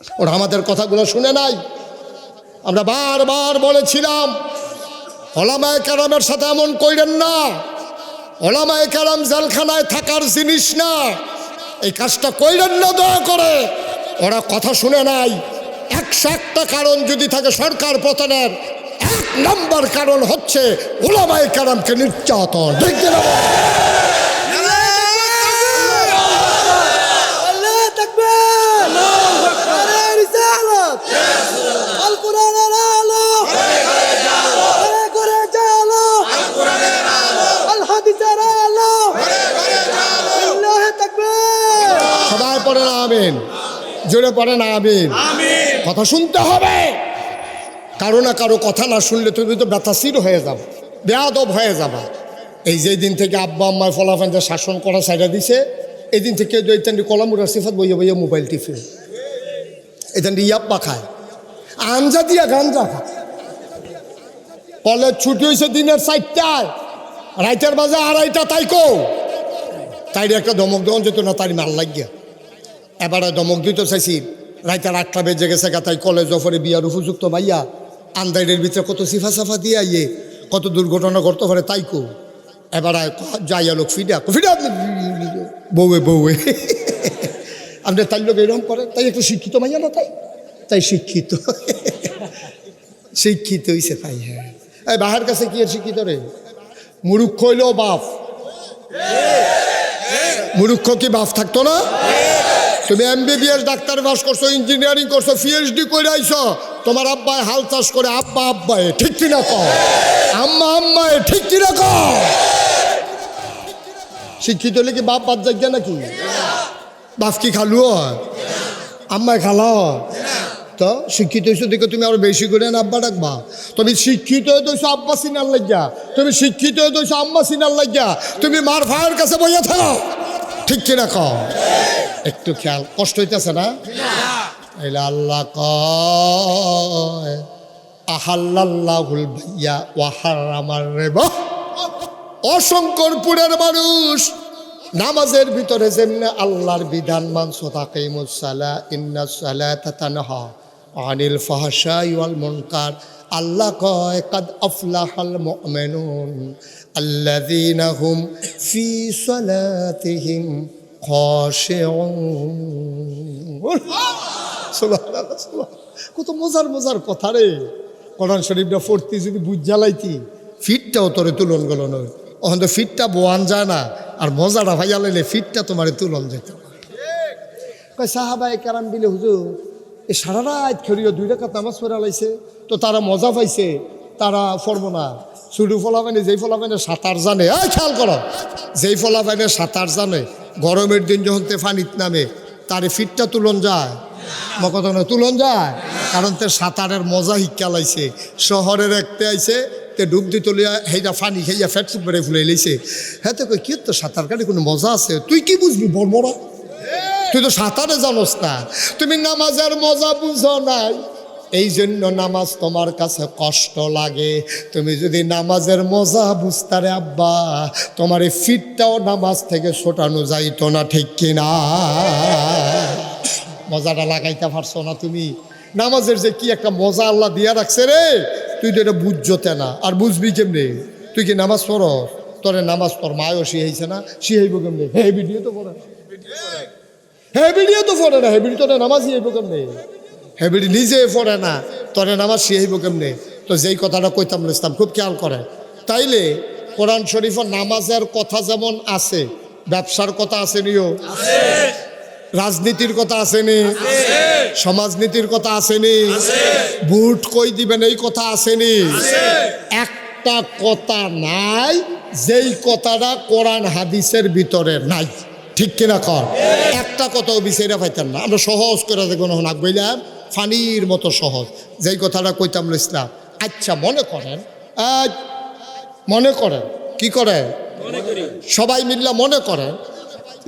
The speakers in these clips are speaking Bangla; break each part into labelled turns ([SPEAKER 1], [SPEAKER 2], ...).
[SPEAKER 1] ওরা আমাদের কথাগুলো শুনে নাই। আমরা বারবার বলেছিলাম ওলামায়ে কেরামের সাথে এমন কইরেন না, ওলামায়ে কেরাম জেলখানায় থাকার জিনিস না, এই কাজটা কইরেন না দয়া করে। ওরা কথা শুনে নাই। 101টা কারণ যদি থাকে সরকার পতনের, 1 নম্বর কারণ হচ্ছে ওলামায়ে কেরামকে নির্যাতন। দেখতে না সবাই পড়ে না আমিন, জোরে পড়ে না আমিন। কথা শুনতে হবে। কারো না কারো কথা না শুনলে তুমি তো বেতাসির হয়ে যাবে, বেয়াদব হয়ে যাবা। এই যে দিন থেকে আব্বা আম্মায় ফলাফানদের শাসন করা সাইডা দিছে, এই দিন থেকে দৈতান্ডি কলামুরার সিফাত বইয়া বইয়া মোবাইল টিফে, এদান্ডি ইয়াপ্পা খায়, আঞ্জা দিয়া গাঞ্জা খায়। কলেজ ছুটি হয়েছে দিনের 4টায়, রাইতের বাজে 2:30 তাইকো তাইরে একটা ধমক দেওয়া যেত না, তাই মাল লাগিয়া এবারে ধমক দিতে চাইছি। রাইতের 8টা বেজে গেছে গা, তাই কলেজ অফারে বিয়ার উপযুক্ত মাইয়া আন্দাইরের ভিতরে কত সিফা সাফা দিয়ে আইয়ে কত দুর্ঘটনা ঘটতে পারে তাইকো। এবারে যাইয়া লোক ফিডা বউয়ে বউয়ে আপনি তাই লোক এরকম করে, তাই একটু শিক্ষিত মাইয়া না, তাই তাই শিক্ষিত শিক্ষিত হইছে তাই। হ্যাঁ, এই বাহার কাছে কি আর শিক্ষিত রে? মুরুক্ষ হইলেও বাপ, মুরুক্ষ কি বাপ থাকতো না? তুমি MBBS ডাক্তার পাস করছো, ইঞ্জিনিয়ারিং করছো, PhD করে আইছো, তোমার আব্বায় হাল চাষ করে, আব্বা আব্বায় ঠিক কিনা কও, আম্মা আম্মায় ঠিক কিনা কও। শিক্ষিত হলে কি বাপ বাদ যাইয়া নাকি? বাপ কি খালু হয়? আম্মায় খালা হয়? তো শিক্ষিত হয়েছো দেখো তুমি আরো বেশি করে না আব্বা ডাকবা। তুমি শিক্ষিত হয়েছো আব্বা সিনার লাগিয়া, তুমি শিক্ষিত হয়েছো আম্মা সিনার লাগিয়া, তুমি মার ভাইয়ের কাছে বইয়া থাকো, ঠিক কিনা কও। একটু খেয়াল, কষ্ট হইতেছে না? এলা আল্লাহ কয় আহাল্লাল্লাহুল বাইয়া ওয়া হারামার রিবা। অশঙ্করপুরের মানুষ নামাজের ভিতরে যেমনি আল্লাহর বিধান মানছো, তাকিমুস সালাহ ইন্নাস সালাতা তানহা আনিল ফাহশাই ওয়াল মুনকার। আল্লাহ কয় কাদ আফলাহাল মুমিনুন আল্লাযীনা হুম ফি সালাতিহিম খাশিউন। সুবহানাল্লাহ, সুবহানাল্লাহ। কত মজার মজার কথা রে। কোরআন শরীফটা পড়তে যদি বুঝ জ্বালাইতি, ফিটটাও তোরে তুলন গেল নয়। ওখান তো ফিটটা বোয়ান যায় না, আর মজাটা ভাইয়া লাইলে ফিটটা তোমার তুলন যেত। সাহাবায়ে কেরাম বিলে হুজুর এ সারা রাত খেলিও 2 রাকাত নামাজ পড়া লাইছে, তো তারা মজা পাইছে, তারা পড়বো না। শুধু ফলাফাইনে যেই ফলাফাইনে সাঁতার জানে, খেয়াল করো, যেই ফলাফাইনে সাঁতার জানে গরমের দিন যখন তে ফানিত নামে তার ফিটটা তুলন যায়, মকত না তুলন যায়, কারণ তে সাঁতারের মজা শিক্ষা লাইছে। শহরের একতে আইছে তে ডুব দি তুলিয়া সেইটা ফানি খাইয়া ফেট ফুট বেড়ে ফুলে লাইছে। হ্যাঁ তো কই কি তো সাঁতার কাটে কোনো মজা আছে? তুই কি বুঝবি বড়, তুই তো সাঁতারে জানোস না, তুমি নামাজের মজা বুঝো নাই, এই জন্য নামাজ তোমার কাছে কষ্ট লাগে। তুমি যদি নামাজের মজা বুঝতারে আব্বা, তোমার এই ফিটটাও নামাজ থেকে ছোটানো যাইতো না, ঠিক কিনা? মজাটা লাগাইতে পারছো না তুমি? নামাজের যে কি একটা মজা আল্লাহ দিয়া রাখছে রে, তুই তো এটা বুঝতে না, আর বুঝবি কেমনে? তুই কি নামাজ পড়ো? তোরে নামাজ পড় মায়ও শিখাইছে না, শিখাইব কেমনে? হে ভিডিও তো পড়ে না, হে ভিডিও তো পড়ে না, হে ভিডিও তোরে নামাজ শিখাইব কেমনে? হে ভিডি নিজে পড়ে না, তোরে নামাজ শিখাইব কেমনে? তো যেই কথাটা কইতাম ইসলাম খুব খেয়াল করে। তাইলে কোরআন শরীফের নামাজের কথা যেমন আছে, ব্যবসার কথা আসেনিও, রাজনীতির কথা আসেনি, সমাজনীতির কথা আসেনি, ভোট কই দিবেন এই কথা আসেনি। একটা কথা নাই যেই কথাটা কোরআন হাদিসের ভিতরে নাই, ঠিক কিনা কর? একটা কথাও বিচাইরা পাইতেন না। আমরা সহজ করে দেখবো না, বললাম ফানির মতো সহজ যেই কথাটা কইতাম ইসলাম। আচ্ছা মনে করেন, মনে করেন কি করে সবাই মিল্লা মনে করেন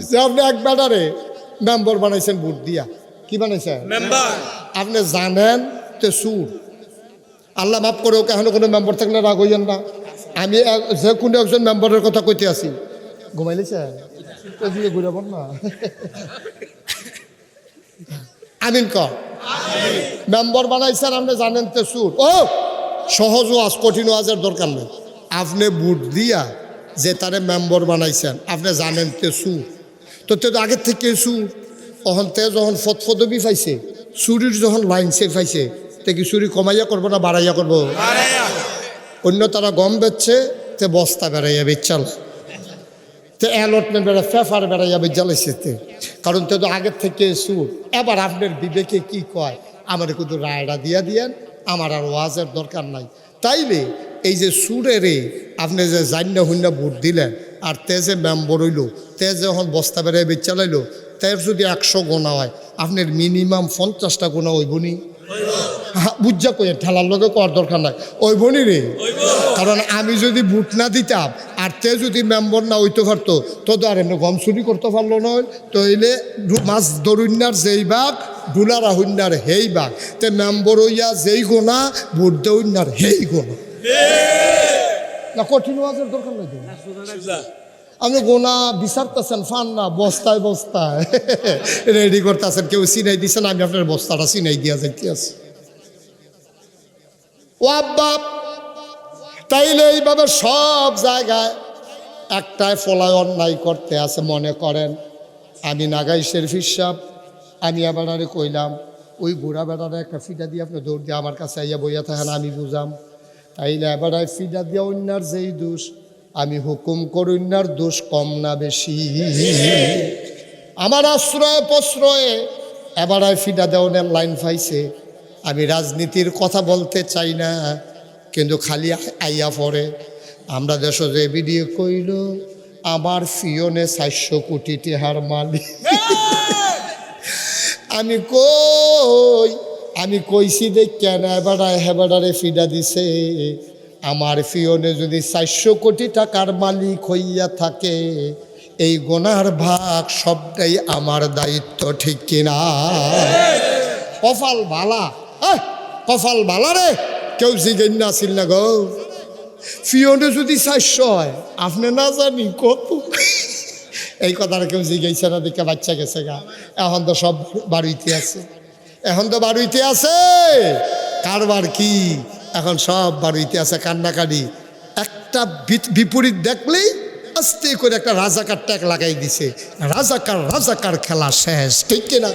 [SPEAKER 1] যে আপনি এক ব্যাটারে মেম্বার বানাইছেন ভোট দিয়া। কি বানাইছেন? মেম্বার। আপনি জানেন তে সুর, আল্লাহ মাফ করে ওকে, এখনো কোনো মেম্বার থাকলে রাগ হইয়েন না। আমি যে কোনো একজন মেম্বারের কথা কইতে আছি, ঘুমাইলেছে ঘুরাব না। আমিন কর, মেম্বার বানাইছেন আপনি জানেন তে সুর ও সহজ ওয়াজ কঠিন ওয়াজের দরকার নেই। আপনি বুট দিয়া যে তারে মেম্বার বানাইছেন আপনি জানেন তে সুর, তো তে তো আগের থেকে সুর। তখন তে যখন ফদফদবি পাইছে, চুরির যখন লাইন সে পাইছে, তে কি চুরি কমাইয়া করবো না বাড়াইয়া করবো? অন্য তারা গম বেচছে, তে বস্তা বেড়াইয়া বেচাল, তে অ্যালটমেন্ট বেড়া ফেফার বেড়াইয়া বেজালাইছে তে, কারণ তে তো আগের থেকে সুর। এবার আপনার বিবেকে কি কয়, আমার কিন্তু রায়টা দিয়া দিয়েন, আমার আর ওয়াজের দরকার নাই। তাইলে এই যে সুরেরে আপনি যে জান্না হুন্না ভোট দিলেন, আর তে যে মেম্বর হইল, তে যখন বস্তা বেড়াই বেচালাইলো, তের যদি 100 গোনা হয়, আপনার মিনিমাম 50টা গোনা হইবনি। বুঝা কই ঠেলার লগে করার দরকার নাই, ওইবনি রে। কারণ আমি যদি বুট না দিতাম আর তে যদি মেম্বর না হইতে পারতো, তো আর এমনি গম চুরি করতে পারলো নয়। তো এলে মাছ দরুন্যার যেই বাঘ, ডুলারা হইনার হেই বাঘ, তে মেম্বর হইয়া যেই গোনা, ভোট দেউন্যার হেই গোনা। না কঠিন ওয়াজের দরকার নাই। আপনি গোনা বিচারতেছেন, ফান না বস্তায় বস্তায় রেডি করতেছেন, কেউ চিনাই দিচ্ছেন, আমি আপনার বস্তাটা চিনাই দিয়া যাইতে আছি। ও আব্বা, তাইলে এইভাবে সব জায়গায় একটাই ফলায় অন্যায় করতে আছে। মনে করেন আমি নাগাইশের ফিসাব, আমি আবার আরে কইলাম ওই বুড়া বেড়ারে একটা ফিটা দিয়ে আপনি দৌড় দিয়ে আমার কাছে আইয়া বইয়া থাকেন, আমি বুঝাম। তাইলে এবার ফিটা দিয়া অন্যার যেই দোষ, আমি হুকুম করুন্যার দোষ কম না বেশি? আমার আশ্রয় প্রশ্রয়ে এবার ফিটা দেওয়ানের লাইন পাইছে। আমি রাজনীতির কথা বলতে চাই না, কিন্তু খালি আইয়া পড়ে। আমরা দেশ যে ভিডিও কইল আমার ফিওনে 400 কোটি টেহার মালিক। আমি কইছি দেখ কেন এবারে হেবারে ফিডা দিছে। আমার ফিওনে যদি 400 কোটি টাকার মালিক হইয়া থাকে, এই গোনার ভাগ সবটাই আমার দায়িত্ব, ঠিক কিনা? কপাল ভালা, কপাল ভালা রে, কেউ জিজ্ঞেস না আসিল না গো। ফিওনে যদি 400 হয়, আপনি না জানি কত। এই কথাটা কেউ জিজ্ঞাসা না, দেখে বাচ্চা গেছে গা। এখন তো সব বাড়িতে আছে, এখন তো বাড়িতে আছে। কারবার কি এখন সব বাড়িতে আছে, কান্নাকাটি। একটা বিপরীত দেখলেই আস্তে করে একটা রাজাকার ট্যাগ লাগাই দিছে। রাজাকার রাজাকার খেলা শেষ, ঠিক কিনা?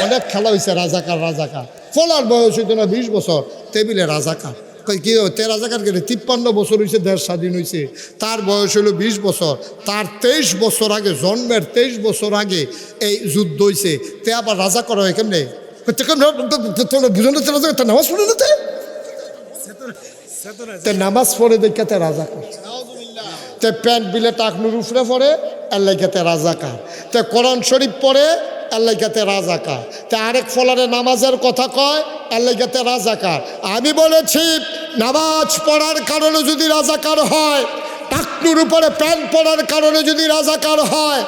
[SPEAKER 1] অনেক খেলা হয়েছে রাজাকার রাজাকার। ফলার বয়স হইতো না 20 বছর, টেবিলে রাজাকার। কি তে রাজাকার গেলে 53 বছর হয়েছে, দেশ স্বাধীন হয়েছে। তার বয়স হলো 20 বছর। তার 23 বছর আগে, জন্মের 23 বছর আগে এই যুদ্ধ হয়েছে। তে আবার রাজা করা হয় কেমনে? বুঝানো নামাজ পড়ে না, তে নামাজ পড়ে দেখাতে রাজাকার। তে প্যান্ট বিলে টাকনুর উফরে পড়ে আল্লাহতে রাজাকার। তে কোরআন শরীফ পড়ে আল্লাহতে রাজাকার। তে আরেক ফলারে নামাজের কথা কয় আল্লাহতে রাজাকার। আমি বলেছি নামাজ পড়ার কারণে যদি রাজাকার হয়, টাকনুর উপরে প্যান্ট পড়ার কারণে যদি রাজাকার হয়,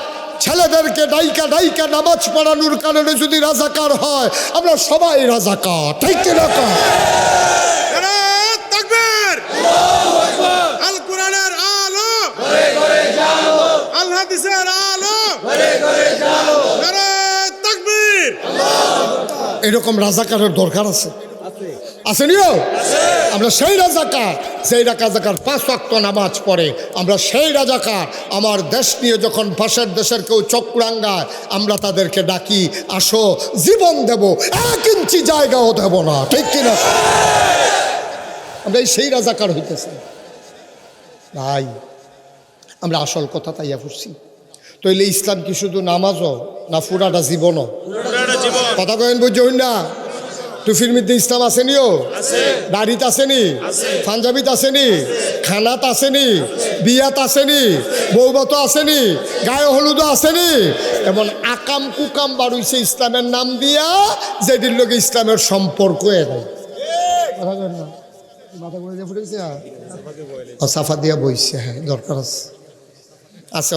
[SPEAKER 1] ছেলেদেরকে ডাইকা ডাইকা নামাজ পড়ানোর কারণে যদি রাজাকার হয়, আমরা সবাই রাজাকার, ঠিক কিনা?
[SPEAKER 2] আল কোরআনের আলো, আল হাদিসের আলো, নারে তাকবীর।
[SPEAKER 1] এরকম রাজাকারের দরকার আছে, আসেনিও? আমরা সেই রাজাকার, সেই রাজাকার 5 ওয়াক্ত নামাজ পড়ে। আমরা সেই রাজাকার, আমার দেশ নিয়ে যখন পাশের দেশের কেউ চক্রাঙ্গায়, আমরা তাদেরকে ডাকি, আসো জীবন দেব, 1 ইঞ্চি জায়গাও দেব না, ঠিক কিনা? আমরা সেই রাজাকার হইতেছি ভাই। আমরা আসল কথা তাইয়া পড়ছি। তইলে ইসলাম কি শুধু নামাজও না পুরাটা জীবনও? কথা কেন বুঝুন না? টুফির মধ্যে ইসলাম আসেনিও, দাড়িত আসেনি, পাঞ্জাবিত আসেনি, খানাত আসেনি, বিয়াত আসেনি, বৌবত আসেনি, গায়ে হলুদও আসেনি। এমন আকাম কুকাম বাড়ুইছে ইসলামের নাম দিয়া, যেটির লোক ইসলামের সম্পর্ক নাই। কথা কেন না? মাথা করে দিয়ে ফুটেছে, সাফা দিয়া বইছে। হ্যাঁ, দরকার আছে।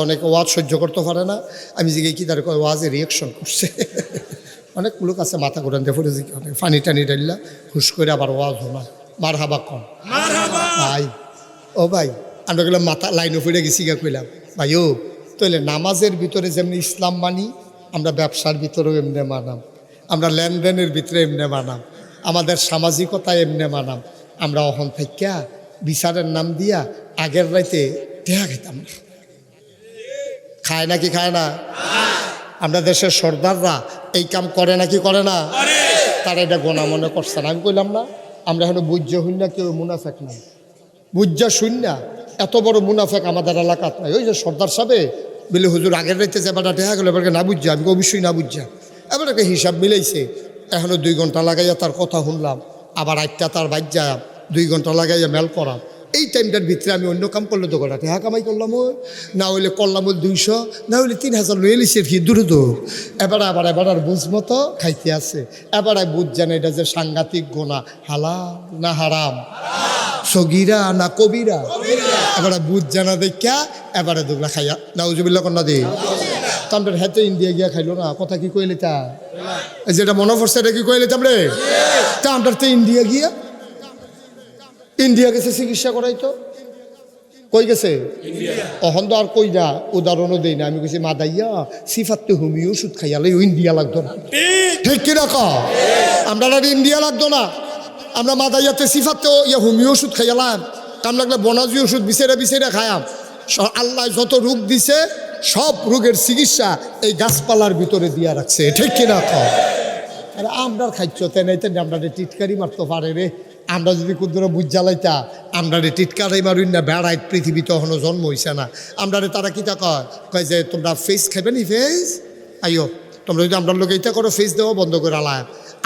[SPEAKER 1] অনেকে ওয়াজ সহ্য করতে পারে না। আমি জিজ্ঞেস কি তার ওয়াজে রিয়েকশন করছে। অনেক লোক আছে মাথা করে দিয়ে ফুটেছে, পানি টানি ডাইলা হুশ করে আবার ওয়াজ হলো মার হাবা কম। ভাই ও ভাই, আমরা গেলাম মাথা লাইনে ফুটে গেছি গা, কইলাম ভাই ও তাহলে নামাজের ভিতরে যেমনি ইসলাম মানি, আমরা ব্যবসার ভিতরেও এমনি মানাম। আমরা লেনদেনের ভিতরে এমনে মানাম, আমাদের সামাজিকতা এমনে মানাম। আমরা অহন থেকে বিচারের নাম দিয়া আগের রাইতে টেহা খাইতাম না। খায় নাকি খায় না? আমরা দেশের সর্দাররা এই কাম করে নাকি করে না? তারা এটা গোনা মনে করছে না। আমি কইলাম না, আমরা এখন বুঝ্য হইন না, কেউ মুনাফেক নাই, বুঝ্যা শুন না। এত বড় মুনাফেক আমাদের এলাকাত নাই। ওই যে সর্দার সাহেবে বলে হুজুর আগের রাইতে যে এবারটা টেহা গেল, এবারকে না বুঝছা, আমি অবশ্যই না বুঝছা। এবার একটা হিসাব মিলাইছে, এখনও 2 ঘন্টা লাগাইয়া তার কথা শুনলাম, আবার 8টা তার বাজ্যা 2 ঘন্টা লাগাইয়া মেল করাম। এই টাইমটার ভিতরে আমি অন্য কাম করলে তো কটা টেহা কামাই করলাম, ওই না হইলে করলাম ওই 200, না হইলে 3000 লইয়ে লিসে কি দূরে দূর। এবার আর বুঝ মতো খাইতে আছে। এবার বুঝ জানে এটা যে সাংঘাতিক গোনা, হালাল না হারাম, সগিরা না কবিরা। এবারে বুঝ জানা দেখা এবারে দুগলা খাইয়া নাউজুবিল্লাহ কন্যা দিই। তো আমরা হেঁটে ইন্ডিয়া গিয়া খাইলো না, কথা কি কইলে তা যেটা মনে পড়ছে এটা কি কইলে তামরে। তা আমরা তো ইন্ডিয়া গেছে চিকিৎসা করাইতো, কই গেছে অহন তো আর কই না, উদাহরণও দেই না। আমি কইছি মাদাইয়া সিফাতে হোমিও ওষুধ খাইয়ালে ইন্ডিয়া লাগতো না, ঠিক কিনা ক? আমরা ইন্ডিয়া লাগতো না, আমরা মাদাইয়াতে সিফাতে হোমিও ওষুধ খাইয়ালাম, কাম লাগলে বনাজি ওষুধ বিছেরা খায়াম। আল্লাহ যত রোগ দিছে সব রোগের চিকিৎসা এই গাছপালার ভিতরে দিয়া রাখছে, ঠিক কিনা ক? আরে আমরা খাইছ তেনাইতে আমরা টিটকারি মারতে পারে রে। আমরা যদি কুদ্দুরা বুঝ জ্বালাইতা আমরা টিটকারি মারুন না, বেড়াই পৃথিবীতে এখনো জন্ম হইছে না। আমরা তারা কিতা কয় যে তোমরা ফেস খাইবে নি, ফেস আইও তোমরা যদি আমরা লোক এইটা করো ফেস দেওয়া বন্ধ করে আলায়।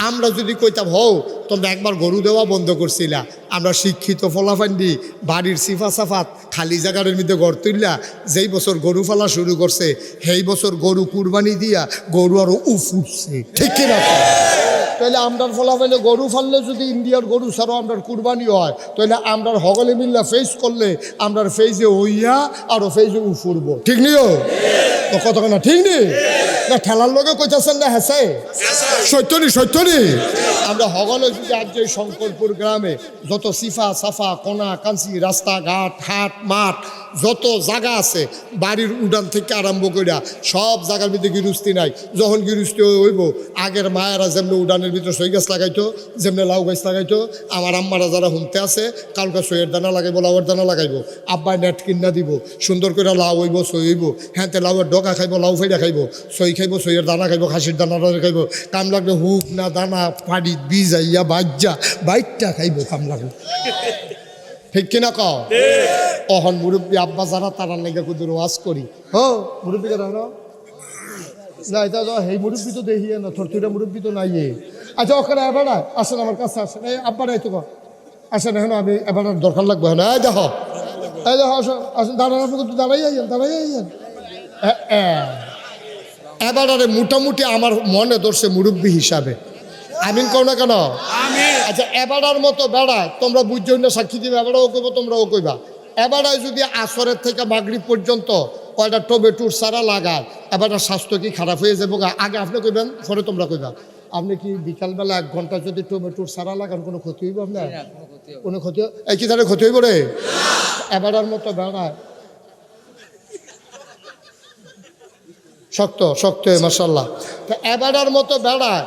[SPEAKER 1] আমরা যদি কইতাম হও তোমরা একবার গরু দেওয়া বন্ধ করছিলা, আমরা শিক্ষিত ফলাফান্ডি বাড়ির সিফা সাফাত খালি জায়গার মধ্যে ঘর তুললা, যেই বছর গরু ফালা শুরু করছে সেই বছর গরু কুরবানি দিয়া গরু আরো উঠছে, ঠিক কিনা? তাহলে আমরার ফলাফাইলে গরু ফাললে যদি ইন্ডিয়ার গরু ছাড়াও আমরার কুরবানি হয়, তাহলে আমরার হগলে মিল্লা ফেস করলে আমরার ফেজে হইয়া আরো ফেজে উফুরব, ঠিক নিও তো কতক্ষণ ঠিক নেই না? ঠেলার লোকে কইতেছেন না হেসে সত্যনি আমরা হগলে যদি আজ যে শঙ্করপুর গ্রামে যত সিফা সাফা কোনা কাঞ্চি রাস্তাঘাট হাট মাঠ যত জায়গা আছে বাড়ির উড়ান থেকে আরম্ভ করিয়া সব জায়গার ভিতরে গিরুস্তি নাই। যখন গিরুস্তি হইব আগের মায়েরা যেমনি উড়ানের ভিতরে সই গাছ লাগাইতো, যেমনি লাউ গাছ লাগাইতো, আমার আম্মারা যারা হুমতে আছে কালকে সইয়ের দানা লাগাইবো, লাউয়ের দানা লাগাইবো, আব্বাই নেট কিনা দিব, সুন্দর করে লাউ হইব সই হইব, হ্যাঁ লাউয়ের ডগা খাইব, লাউ ফেরা খাইব, সই খাইব, সইয়ের দানা খাইব, খাসির দানা খাইব, কাম লাগলে হুক না দানা পাড়ি বীজ আইয়া বাজ্যা বাইটটা খাইব, কাম লাগবে, ঠিক কিনা ক? অহন মুরব্বী আব্বা যারা তারা লেগে কুদুর ওয়াজ করি, হো মুরব্বী কেন না এটা সেই মুরব্বী তো দেখিয়ে না, থরথুরা মুরব্বী তো নাই। আচ্ছা ওখানে এবার আসেন আমার কাছে আসেন, এই আব্বারাই তো আসেন, এখন আমি এবার দরকার লাগবে, হ্যাঁ এই দেখো আসেন আসেন, দাঁড়াই আইয়েন। এবারে মোটামুটি আমার মনে ধরছে মুরব্বী হিসাবে, আমিন কও না কেন? আচ্ছা এবারার মতো বেড়ায় তোমরা বুঝছো না, সাক্ষী দিবে, এবারও কইব তোমরাও কইবা। এবারে যদি আসরের থেকে মাগরিব পর্যন্ত কয়টা টমেটোর সারা লাগায়, এবার স্বাস্থ্য কি খারাপ হয়ে যাবো? আগে আপনি কইবেন, পরে তোমরা কইবা। আপনি কি বিকালবেলা 1 ঘন্টা যদি টমেটোর সারা লাগান কোনো ক্ষতি হইব আপনার? কোনো ক্ষতি এই কি তাহলে ক্ষতি হইব রে? এবারার মতো বেড়ায় শক্ত মাশাআল্লাহ। তা এবারার মতো বেড়ায়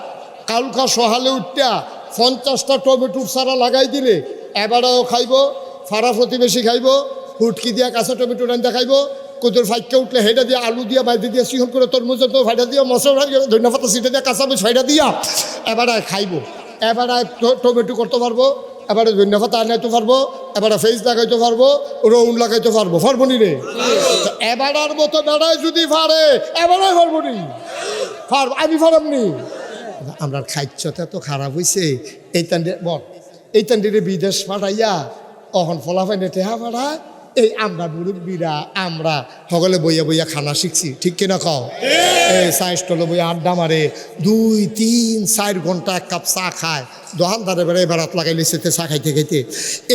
[SPEAKER 1] কালকা সহালে উঠটা 50টা টমেটোর সারা লাগাই দিলে এবারেও খাইব, ফাড়া প্রতিবেশী খাইব, হুটকি দিয়া কাঁচা টমেটো রান্না খাইব, কোদের ফাইটকে উঠলে হেঁটে দিয়ে আলু দিয়া বাইরে দিয়ে সিহন করে তরমুজের তো ফাইটা দিয়া মশলা ধন্যবাদ সিটে দিয়া কাঁচা মিচ ফাইটা দিয়া এবারে খাইব। এবারে টমেটো করতে পারবো, এবারে ধন্যবাদ আনাইতে পারবো, এবারে ফেস লাগাইতে পারবো, রৌন লাগাইতে পারবো, পারবো নি রে? এবারার মতো বেড়ায় যদি পারে এবারে পারবো নি, আমি পারবনি। আমরা খাইচ্ছতে এত খারাপ হয়েছে, এই তান্ডিরে বিদেশ পাঠাইয়া অহন ফলাফাইনে টেহা পাঠায়। এই আমরা মুরব্বীরা আমরা সকলে বইয়া খানা শিখছি, ঠিক কিনা খাও? এই চা স্টলে বইয়া আড্ডা মারে 2, 3, 4 ঘন্টা 1 কাপ চা খায়, দোকানদারে বেড়ে বেড়াত লাগাই লিখতে চা খাইতে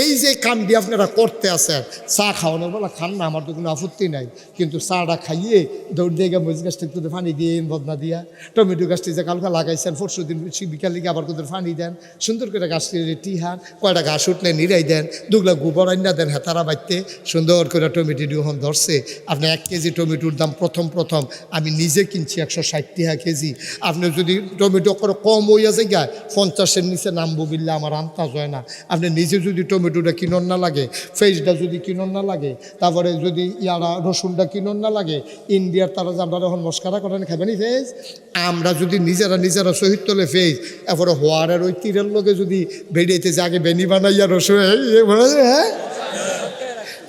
[SPEAKER 1] এই যে কামটি আপনারা করতে আছেন, চা খাওয়ানোর বেলা খান না, আমার তো কোনো আপত্তি নাই, কিন্তু চাটা খাইয়ে দৌড় দিয়ে গিয়ে মরিচ গাছটা একটু পানি দিয়ে বদনা দিয়া, টমেটো গাছটি যে কালকা লাগাইছেন পরশু দিন বিকালে গিয়ে আবার কোথাও পানি দেন, সুন্দর করে গাছটি টিহান, কয়টা ঘাস উঠলে নিরাই দেন, দুগলা গোবর আইনা দেন, হেতারা বাইতে সুন্দর করে টমেটো দিয়ে ধরছে। আপনি আপনি 1 কেজি টমেটোর দাম প্রথম আমি নিজে কিনছি 160 টাকা কেজি। আপনি যদি টমেটো করে কম হইয়া যায় 50-এর নিচে নামবো বিল্লা আমার আন্তাজ হয় না। আপনি নিজে যদি টমেটোটা কিনন না লাগে, ফেসটা যদি কিনন না লাগে, তারপরে যদি ইয়ারা রসুনটা কিনন না লাগে, ইন্ডিয়ার তারা যে আমরা এখন মস্কারা করেন খাবেনি ফেস, আমরা যদি নিজেরা শহীদ তোলে ফেস, এরপরে হোয়ারের ওই তীরের লোকে যদি বেরিয়েতে যে আগে বেনি বানাইয়া রসুন হ্যাঁ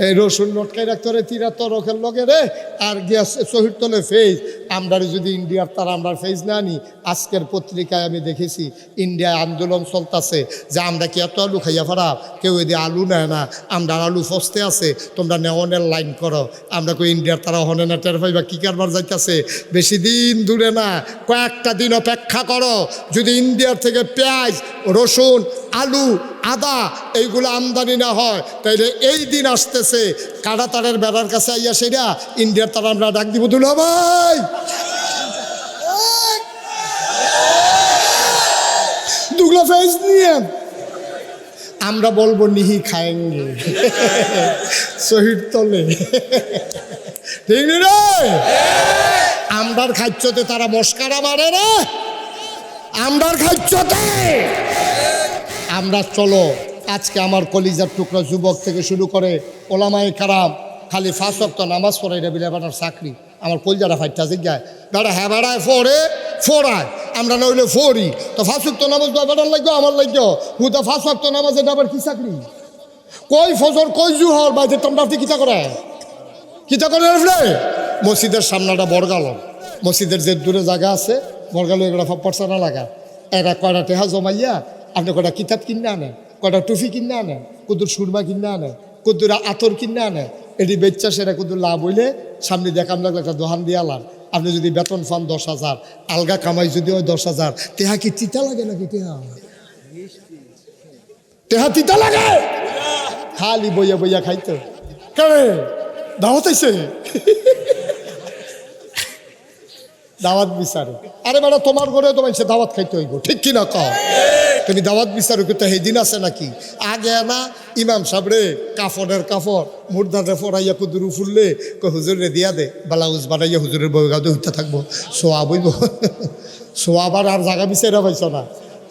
[SPEAKER 1] এই রসুন লটকাই রাখতে রে তীরা তরকের লগে রে আর গিয়া শহীদ তোলে ফেজ। আমরা যদি ইন্ডিয়ার তারা আমরা ফেজ না আনি, আজকের পত্রিকায় আমি দেখেছি ইন্ডিয়ায় আন্দোলন চলতেছে যে আমরা কি এত আলু খাইয়া ফারাপ, কেউ এদি আলু নেয় না, আমরা আলু ফসতে আছে, তোমরা নেওয়ানের লাইন করো। আমরা কই ইন্ডিয়ার তারা হনে না টের পাইবা কী কারবার যাইতেছে, বেশি দিন দূরে না, কয়েকটা দিন অপেক্ষা করো। যদি ইন্ডিয়ার থেকে পেঁয়াজ, রসুন, আলু, আদা এইগুলো আমদানি না হয়, তাইলে এই দিন আসতেছে কাঁটাতারের বেড়ার কাছে আইয়া সেটা ইন্ডিয়ার তারা আমরা ডাক দিব দুলা ভাই দুগলা ফেস নিয়ে আমরা বলবো নিহি খায়েঙ্গে শহীদ তলে, ঠিক রে? আমরার খাচ্ছতে তারা মস্কারা মারে রে, আমরার খাচ্ছতে আমরা চলো। আজকে আমার কলিজার টুকরা যুবক থেকে শুরু করে ওলামায়ে কারাম খালি 5 ওয়াক্ত নামাজ পড়ে এটা বিলে বানার চাকরি। আমার কলজারা ফাইটটা জিজ্ঞায় বেড়া হ্যাঁ বেড়ায় ফোড়ায়, আমরা না হইলে ফোরি তো 5 ওয়াক্ত নামাজ বেড়ার লাগবে আমার লাগবে হুদা 5 ওয়াক্ত নামাজ এটা আবার কি চাকরি? কই ফজর কই জুহর বাইতে তোমরা কিতা করে মসজিদের সামনাটা বরগালন, মসজিদের যে দূরে জায়গা আছে বরগালো এগুলো পড়ছানা লাগা, এরা কয়টা টেহা জমাইয়া আপনি কয়টা কিতাব কিনে আনেন, কয়টা টুফি কিনে আনেন, কুদুর সুরমা কিনে আনেন, কুদুর আতর কিনে আনেন, এটি বেচ্চা সেরা কুদুর লাভ হইলে সামনে দেখাম লাগলে একটা দোহান দিয়ে আলার। আপনি যদি বেতন পান 10,000, আলগা কামাই যদি হয় 10,000, তেহা কি তিতা লাগে নাকি? তেহা তিতা লাগে? খালি বইয়া বইয়া খাইতো কেন দাওয়াত আইছে দাওয়াত বিচারে। আরে বেটা তোমার ঘরে তো মানুষের দাওয়াত খাইতে হইব, ঠিক কিনা কও? তুমি দাওয়াত বিচারো কিন্তু সেই দিন আছে নাকি? আগে না ইমাম সাবরে কাফনের কাফর মুর্দারে ফরাইয়া কুদুরু ফুললে হুজুরে দিয়া দে ব্লাউজ বানাইয়া হুজুরের বউ গাঁদে হইতে থাকবো, সোয়াব হইব। সোয়াব আর জায়গা বিচারা পাইছ না,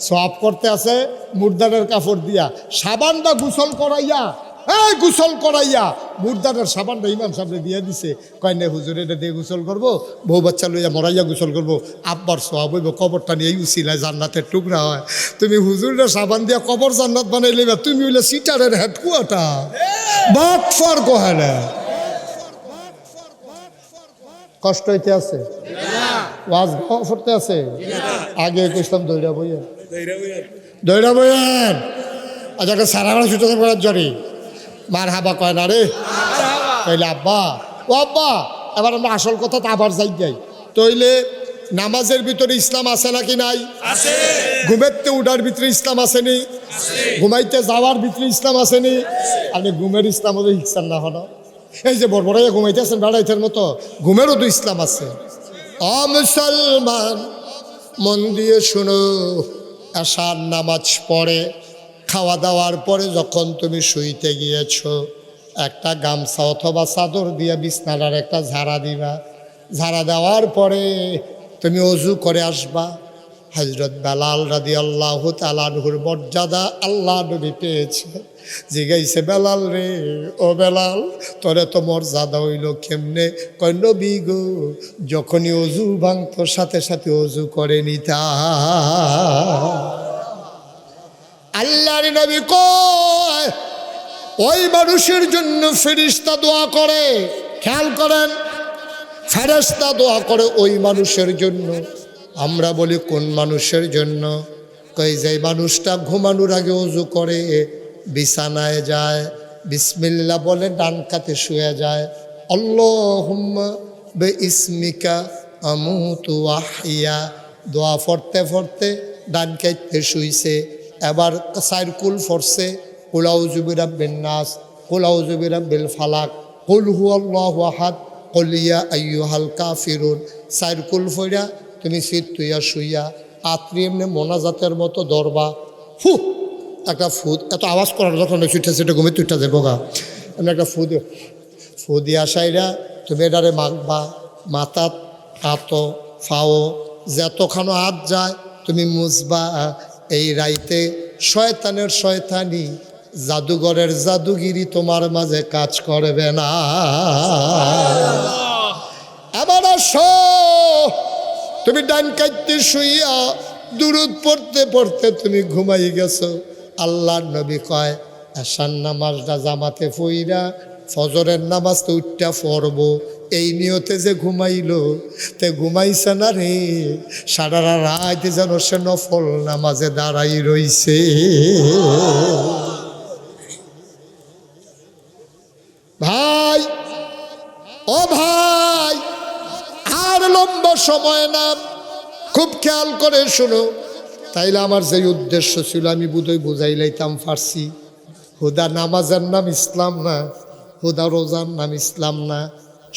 [SPEAKER 1] সোয়াব করতে আছে মুর্দারের কাপড় দিয়া সাবানটা গোসল করাইয়া মুর্দারের সাবানটা ইমাম সাহেবরে দিয়ে দিছে, কয় নে হুজুর এটা দিয়ে গোসল করবো, বউ বাচ্চা লইয়া মরাইয়া গোসল করবো, আব্বার সোয়াব হইব, কবরটা নিয়ে উচিলায় জান্নাতের টুকরা হয়। তুমি হুজুরের সাবান দিয়া কবর জান্নাত বানাই লইবা, তুমি হইলে সিটারের হেডকোয়ার্টার বাট ফর কোহানে। কষ্ট হইতে আছে, ওয়াজ করতে আছে, আগে কইতাম দৌড়া বইয়ের আচ্ছা সারা বেলা ছুটে করার জরি মার হাবা কয় না রে, তাইলে আব্বা ও আব্বা এবার আমরা আসল কথা তো আবার যাই তইলে নামাজের ভিতরে ইসলাম আছে নাকি নাই? ঘুমেতে উঠার ভিতরে ইসলাম আসেনি? ঘুমাইতে যাওয়ার ভিতরে ইসলাম আসেনি? আপনি ঘুমের ইসলাম হলে ইসলাম না হলো, এই যে বড়বড়াইয়া ঘুমাইতে আছেন বেড়াইতের মতো, ঘুমেরও তো ইসলাম আছে। মুসলমান মন দিয়ে শুনো, আশার নামাজ পড়ে খাওয়া দাওয়ার পরে যখন তুমি শুইতে গিয়েছ, একটা গামছা অথবা চাদর দিয়ে বিছনাটার একটা ঝাড়া দিবা, ঝাড়া দেওয়ার পরে তুমি অজু করে আসবা। হযরত বেলাল রাদিয়াল্লাহু তাআলা আনহুর মর্যাদা আল্লাহ নবী পেয়েছে, জিগাইছে বেলাল রে, ও বেলাল তোরে তো মর্যাদা হইল কেমনে? কয় নবী গো যখনই অজু ভাঙতো সাথে সাথে অজু করে নিতা। আল্লাহর নবী কয় ওই মানুষের জন্য ফেরেশতা দোয়া করে, খেয়াল করেন ফেরেশতা দোয়া করে ওই মানুষের জন্য। আমরা বলি কোন মানুষের জন্য? কই যে মানুষটা ঘুমানোর আগে ওযু করে বিছানায় যায়, বিসমিল্লাহ বলে ডান কাতে শুয়ে যায়, আল্লাহুম্মা বিইসমিকা আমুতু ওয়া আহইয়া দোয়া পড়তে পড়তে ডান কাতে শুইছে, এবার সাইরকুল ফরছে কুল আউযু বিরাব্বিন নাস, কুল আউযু বিরাব্বিল ফালাক, কুল হুয়াল্লাহু আহাদ, কুল ইয়া আইয়ুহাল কাফিরুন। সাইরকুল ফইরা তুমি শীত তুইয়া শুইয়া আত্রি এমনি মোনাজাতের মতো দরবা, ফু একটা ফুদ, এত আওয়াজ করার যখন ছুটে সেটা ঘুমে তুইটা যাবো গা, এমনি একটা ফু দিয়া সাইরা তুমি এটারে মাখবা, মাথাত হাতো ফাও যতখানো হাত যায় তুমি মুছবা। এই রাইতে শয়তানের শয়তানি জাদুঘরের জাদুগিরি তোমার মাঝে কাজ করবে না। এবার আসো, তুমি ডান কাইতে শুইয়া দুরুদ পড়তে পড়তে তুমি ঘুমাই গেছো। আল্লাহর নবী কয় এশার নামাজটা জামাতে পইরা ফজরের নামাজ তো উঠটা পড়বো, এই নিয়তে যে ঘুমাইলো তে ঘুমাইছে না রে, সারা রাত যেন সে নফল নামাজে দাঁড়াই রইছে। ভাই ও ভাই, আর লম্বা সময় না, খুব খেয়াল করে শোনো। তাইলে আমার যে উদ্দেশ্য ছিল আমি বোধহয় বুঝাই লাইতাম পারছি। হুদা নামাজের নাম ইসলাম না, হুদা রোজার নাম ইসলাম না,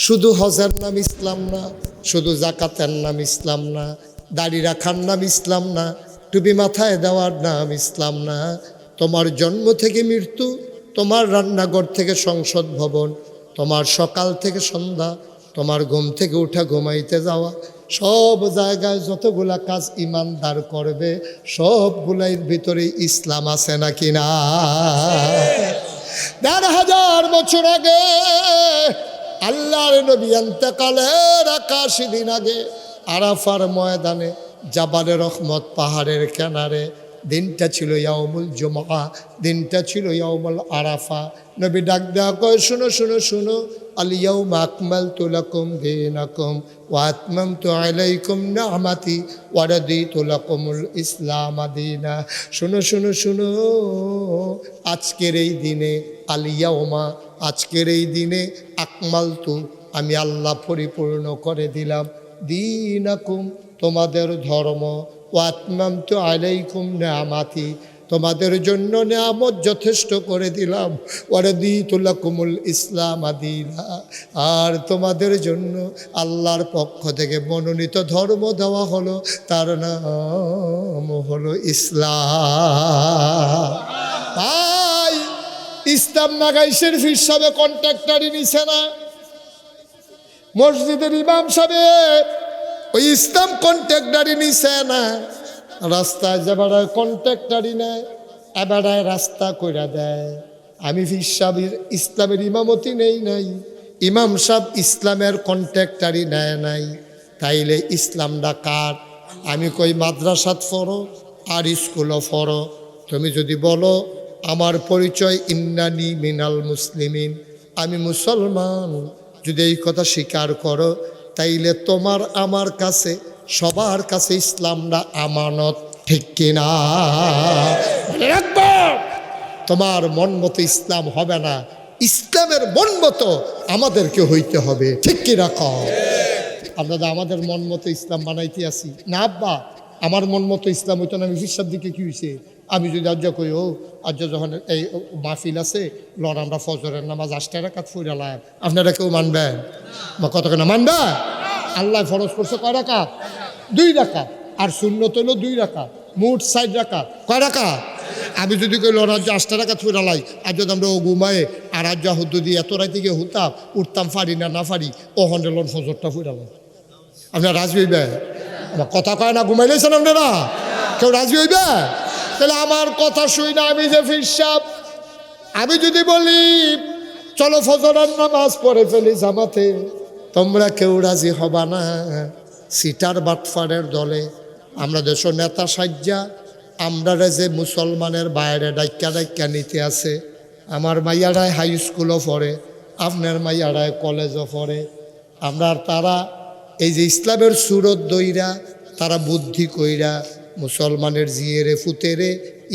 [SPEAKER 1] শুধু হজের নাম ইসলাম না, শুধু জাকাতের নাম ইসলাম না, দাড়ি রাখার নাম ইসলাম না, টুপি মাথায় দেওয়ার নাম ইসলাম না। তোমার জন্ম থেকে মৃত্যু, তোমার রান্নাঘর থেকে সংসদ ভবন, তোমার সকাল থেকে সন্ধ্যা, তোমার ঘুম থেকে উঠা ঘুমাইতে যাওয়া, সব জায়গায় যতগুলা কাজ ইমানদার করবে সবগুলাই ভিতরে ইসলাম আছে নাকি না? ১,৫০০ বছর আগে আল্লাহর নবী ইন্তেকালের ৮১ দিন আগে আরাফার ময়দানে জাবালে রহমত পাহাড়ের কিনারে, দিনটা ছিল ইয়াউমুল জুমআ, দিনটা ছিল ইয়াউমুল আরাফা। নবী ডাক দেওয়া কয় শুনো শুনো শুনো, আল ইয়াউমা আকমালতু লাকুম দীনাকুম ওয়া আতমামতু আলাইকুম নি'মাতি ওয়া রাদিতু লাকুমুল ইসলাম দীনা। শুনো শুনো শুনো, আজকের এই দিনে আল ইয়াউমা, আজকের এই দিনে আকমালতু, আমি আল্লাহ পরিপূর্ণ করে দিলাম, দীনাকুম, তোমাদের ধর্ম, ওয়া আতমামতু আলাইকুম নি'মাতি, তোমাদের জন্য নিয়ামত যথেষ্ট করে দিলাম, ওয়া রাদিতু লাকুমুল ইসলাম দীনা, আর তোমাদের জন্য আল্লাহর পক্ষ থেকে মনোনীত ধর্ম দেওয়া হলো, তার নাম হলো ইসলাম। ভাই, ইসলাম নাগাইশের ফির সাহেবে কন্ট্রাক্টারি নিছে না, মসজিদের ইমাম সাহেব ওই ইসলাম কন্ট্রাক্টারি নিছে না, রাস্তায় যাবার কন্ট্রাক্টারি নেয়, এবার রাস্তা কইরা দেয়। আমি ফির সাহেবের ইসলামের ইমামতি নেই নাই, ইমাম সাহেব ইসলামের কন্ট্রাক্টারি নেয় নাই, তাইলে ইসলামটা কার? আমি কই মাদ্রাসাত পড়ো আর স্কুলও পড়ো। তুমি যদি বলো আমার পরিচয় ইন্নানি মিনাল মুসলিমিন, আমি মুসলমান, যদি এই কথা স্বীকার করো, তাইলে তোমার আমার কাছে সবার কাছে ইসলামটা আমানত, ঠিক কিনা? তোমার মন মতো ইসলাম হবে না, ইসলামের মন মতো আমাদেরকে হইতে হবে, ঠিক কিনা? আমরা আমাদের মন মতো ইসলাম বানাইতে আসি না আব্বা, আমার মন মতো ইসলাম হইতো না। আমি ফিরসার দিকে কি হয়েছে, আমি যদি আজ কই ও আজ যখন এই মাহফিল আছে লন আমরা ফজরের নামাজ ৮টা রাকাত পড়লাম, আপনারা কেউ মানবেন? বা কতক্ষণ মানবে? আল্লাহ ফরজ করছে কয় রাকাত? 2 রাকাত, আর সুন্নত হলো 2 রাকাত, মোট 4 রাকাত। কয় রাকাত? আমি যদি কই লন আজ ৮টা রাকাত পড়লাই, আর যদি আমরা ও ঘুমায়ে আর আজ হুদ্দু দিয়ে এত রাত থেকে হুতাম উঠতাম, পারি না না পারি, ও হন্ডে লন ফজরটা পড়লাম, আপনার রাজি হইবে? আমার কথা কয় না, ঘুমাইলেছেন আপনারা? কেউ রাজি হইবে? তাহলে আমার কথা শুই না, আমি যে ফির সাহেব, আমি যদি বলি চলো ফজরের নামাজ পড়ে ফেলি জামাতে, তোমরা কেউ রাজি হবা না। সিটার বাটফারের দলে আমরা দেশ নেতা সাজ্জা আমরা যে মুসলমানের বাইরে ডাক্কা ডাক্কা নিতে আছে। আমার মাইয়ারায় হাই স্কুলও পড়ে, আপনার মাইয়ারায় কলেজও পড়ে। আমরা তারা এই যে ইসলামের সুরত দইরা তারা বুদ্ধি কইরা মুসলমানের জিয়েরে ফুতেরে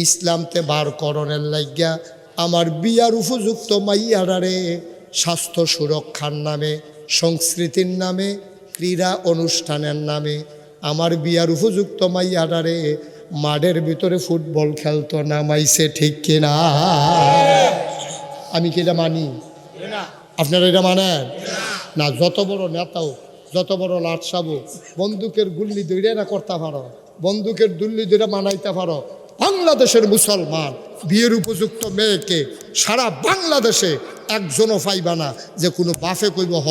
[SPEAKER 1] ইসলামতে বার করণের লাগিয়া আমার বিয়ার উপযুক্ত মাইয়ারারে স্বাস্থ্য সুরক্ষার নামে, সংস্কৃতির নামে, ক্রীড়া অনুষ্ঠানের নামে আমার বিয়ার উপযুক্ত মাইয়ারারে মাঠের ভিতরে ফুটবল খেলতো নামাইছে, ঠিক কিনা? আমি কি এটা মানি? আপনারা এটা মানেন না? যত বড় নেতাও, যত বড় লাটসাবো, বন্দুকের গুল্লি দৈরে না করতে পারো, বন্দুকের দুল্লি দৈরে মানাইতে পারো। বাংলাদেশের মুসলমান বিয়ের উপযুক্ত মেয়েকে সারা বাংলাদেশে একজনও পাইবা না যে কোনো বাফে কইব হ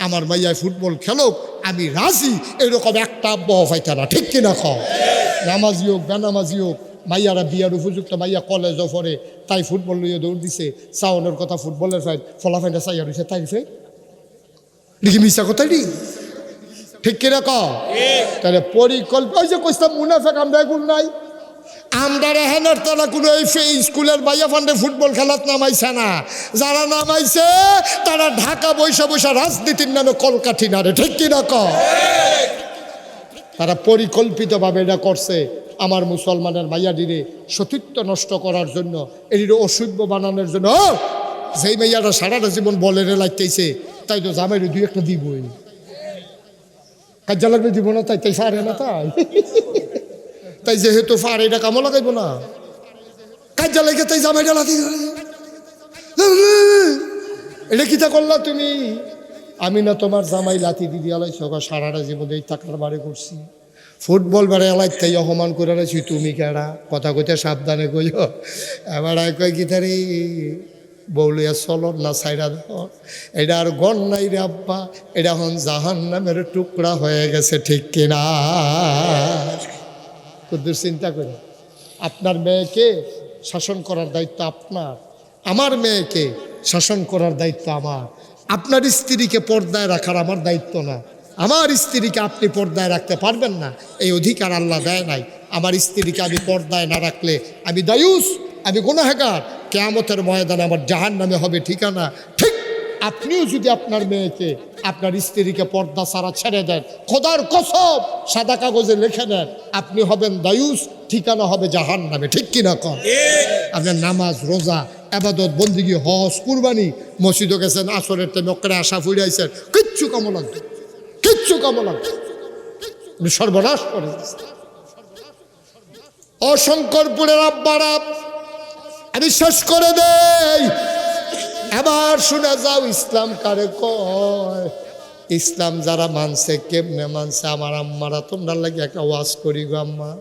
[SPEAKER 1] আমার মাইয়ায় ফুটবল খেলোক আমি রাজি, এরকম একটা আব্বাহ পাইতা না, ঠিক কিনা খাও? নামাজি হোক বেনামাজি হোক, মাইয়ারা বিয়ার উপযুক্ত, মাইয়া কলেজও পড়ে, তাই ফুটবল লইয়া দৌড় দিছে, চাওনের কথা ফুটবলের ফাইন, ফলাফাইনটা চাইয়া রয়েছে তাই ফে দেখি মিশা কথাই নি, ঠিক কিনা কও? তাহলে পরিকল্পনা ওই যে কইতাম মুনাফেক আমরা এগুলো নাই, আমরা রেহানের তারা কোনো এই স্কুলের বাইয়া ফান্ডে ফুটবল খেলাত নামাইছে না, যারা নামাইছে তারা ঢাকা বৈশা বৈশা রাজনীতির নামে কলকাঠি নারে, ঠিক কিনা কও? তারা পরিকল্পিতভাবে এটা করছে আমার মুসলমানের মাইয়াডিরে সতীত্ব নষ্ট করার জন্য, এটির অসভ্য বানানোর জন্য। যেই মাইয়াটা সারাটা জীবন বলের লাগতেছে তাই তো জামাইরে দুই একটা দিবই, কাজা লাগবে দিব না, তাই তাই পারে না, তাই যেহেতু পারে এটা কামো লাগাইব না, কাজা লাগে তাই জামাইটা লাথি, এটা কিতা করলা তুমি? আমি না তোমার জামাই লাথি দিদি আলাইছ, সারাটা জীবন এই টাকার বাড়ি করছি, ফুটবল বেড়ে এলাই তাই অপমান করে রাখছি, তুমি কেডা? কথা কইতে সাবধানে কইও। এবার কয় গীতারে বৌলিয়া চলো না সাইডা ধর, এটা আর গণ নাই রে আব্বা, এটা এখন জাহান্নামের টুকরা হয়ে গেছে, ঠিক কিনা? কুদ্দুর চিন্তা করে, আপনার মেয়েকে শাসন করার দায়িত্ব আপনার, আমার মেয়েকে শাসন করার দায়িত্ব আমার। আপনার স্ত্রীকে পর্দায় রাখার আমার দায়িত্ব না, আমার স্ত্রীকে আপনি পর্দায় রাখতে পারবেন না, এই অধিকার আল্লাহ দেয় নাই। আমার স্ত্রীকে আমি পর্দায় না রাখলে আমি দায়ুস, আমি গুনাহগার, কিয়ামতের ময়দানে আমার জাহান্নামে হবে ঠিকানা। ঠিক আপনিও যদি আপনার মেয়েকে আপনার স্ত্রীকে পর্দা ছাড়া ছেড়ে দেন, খোদার কসম সাদা কাগজে লিখে নেন, আপনি হবেন দায়ুস, ঠিকানা হবে জাহান্নামে, ঠিক কিনা কম? আপনার নামাজ রোজা আবাদত বন্দিগি হজ কুরবানি, মসজিদও গেছেন, আসরের টাইমে ওখানে আশা ফুড়ে আইছেন, কিচ্ছু কামো লাগবে, কিচ্ছু কামো লাগবে, সর্বনাশ করে অশঙ্করপুরের আব্বারা। আমি শেষ করে দেই, এবার শুনে যাও ইসলাম কারে কয়। ইসলাম যারা মানছে কেমনে মানছে, আমার আম্মারা তোমরা লাগে একটা ওয়াজ করি গো আম্মা,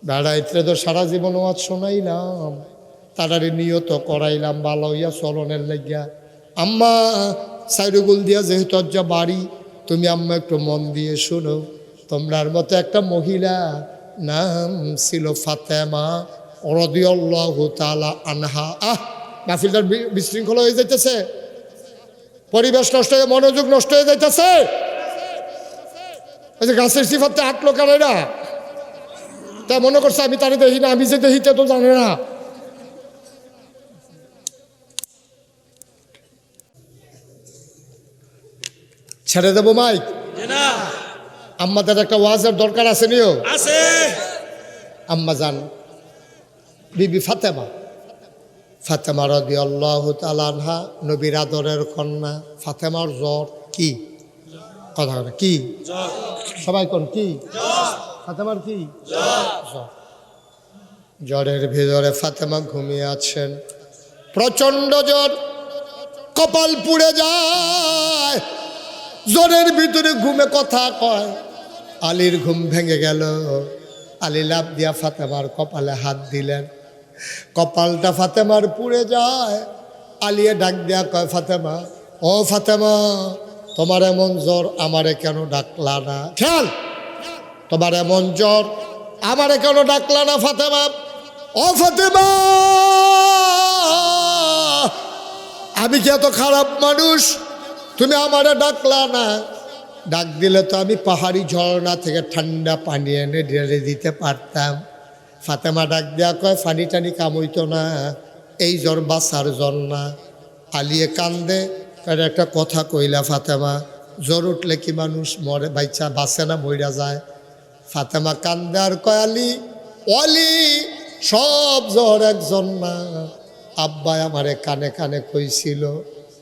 [SPEAKER 1] বেড়াইতে তো সারা জীবন ওয়াজ শোনাইলাম, তারারে নিয়ত করাইলাম ভালো হইয়া চলনের লাগিয়া। আম্মা সাইরুগুল দিয়া যেহেতু যা বাড়ি, তুমি আম্মা একটু মন দিয়ে শোনো, তোমরার মতো একটা মহিলা নাম ছিল ফাতেমা রাদিয়াল্লাহু তাআলা আনহা। মাহফিলটার বিশৃঙ্খলা হয়ে যাইতেছে, পরিবেশ নষ্ট হয়ে, মনোযোগ নষ্ট হয়ে যাইতেছে। ওই যে গাছের সিফাতে হাঁটলো কারেরা, তা মনে করছে আমি তারে দেখি না, আমি যে দেখিতে তো জানে না। ছেড়ে দেবো মাইক, আম্মাদের একটা ওয়াজের দরকার আছে নিও আছে। আম্মা জান বিবি ফাতেমা, ফাতেমা রাদিয়াল্লাহু তাআলা আনহা নবীর আদরের কন্যা। ফাতেমার জ্বর কি কথা কি সবাই কোন কি ফাতেমার কি জ্বর, জ্বরের ভিতরে ফাতেমা ঘুমিয়ে আছেন, প্রচন্ড জ্বর, কপাল পুড়ে যায়, জ্বরের ভিতরে ঘুমে কথা কয়। আলীর ঘুম ভেঙে গেল, আলী লাফ দিয়া ফাতেমার কপালে হাত দিলেন, কপালটা ফাতেমার পুড়ে যায়। আলিয়ে ডাক দিয়া কয় ফাতেমা, ও ফাতেমা তোমার এমন জ্বর আমারে কেন ডাকলা না? খেয়াল, তোমার এমন জ্বর আমারে কেন ডাকলা না ফাতেমা? ও ফাতেমা আমি কি এত খারাপ মানুষ তুমি আমারে ডাকলা না? ডাক দিলে তো আমি পাহাড়ি ঝর্ণা থেকে ঠান্ডা পানি এনে ঢেলে দিতে পারতাম। ফাতেমা ডাক দেয়া কয় পানি টানি কামইতো না, এই জ্বর বাঁচার জ্বর না। আলিয়ে কান্দে, তার একটা কথা কইলা ফাতেমা, জ্বর উঠলে কি মানুষ মরে বাইচা বাঁচে না মইরা যায়? ফাতেমা কান্দে আর কয় আলী অলি সব জ্বর একজন না, আব্বাই আমারে কানে কানে কইছিল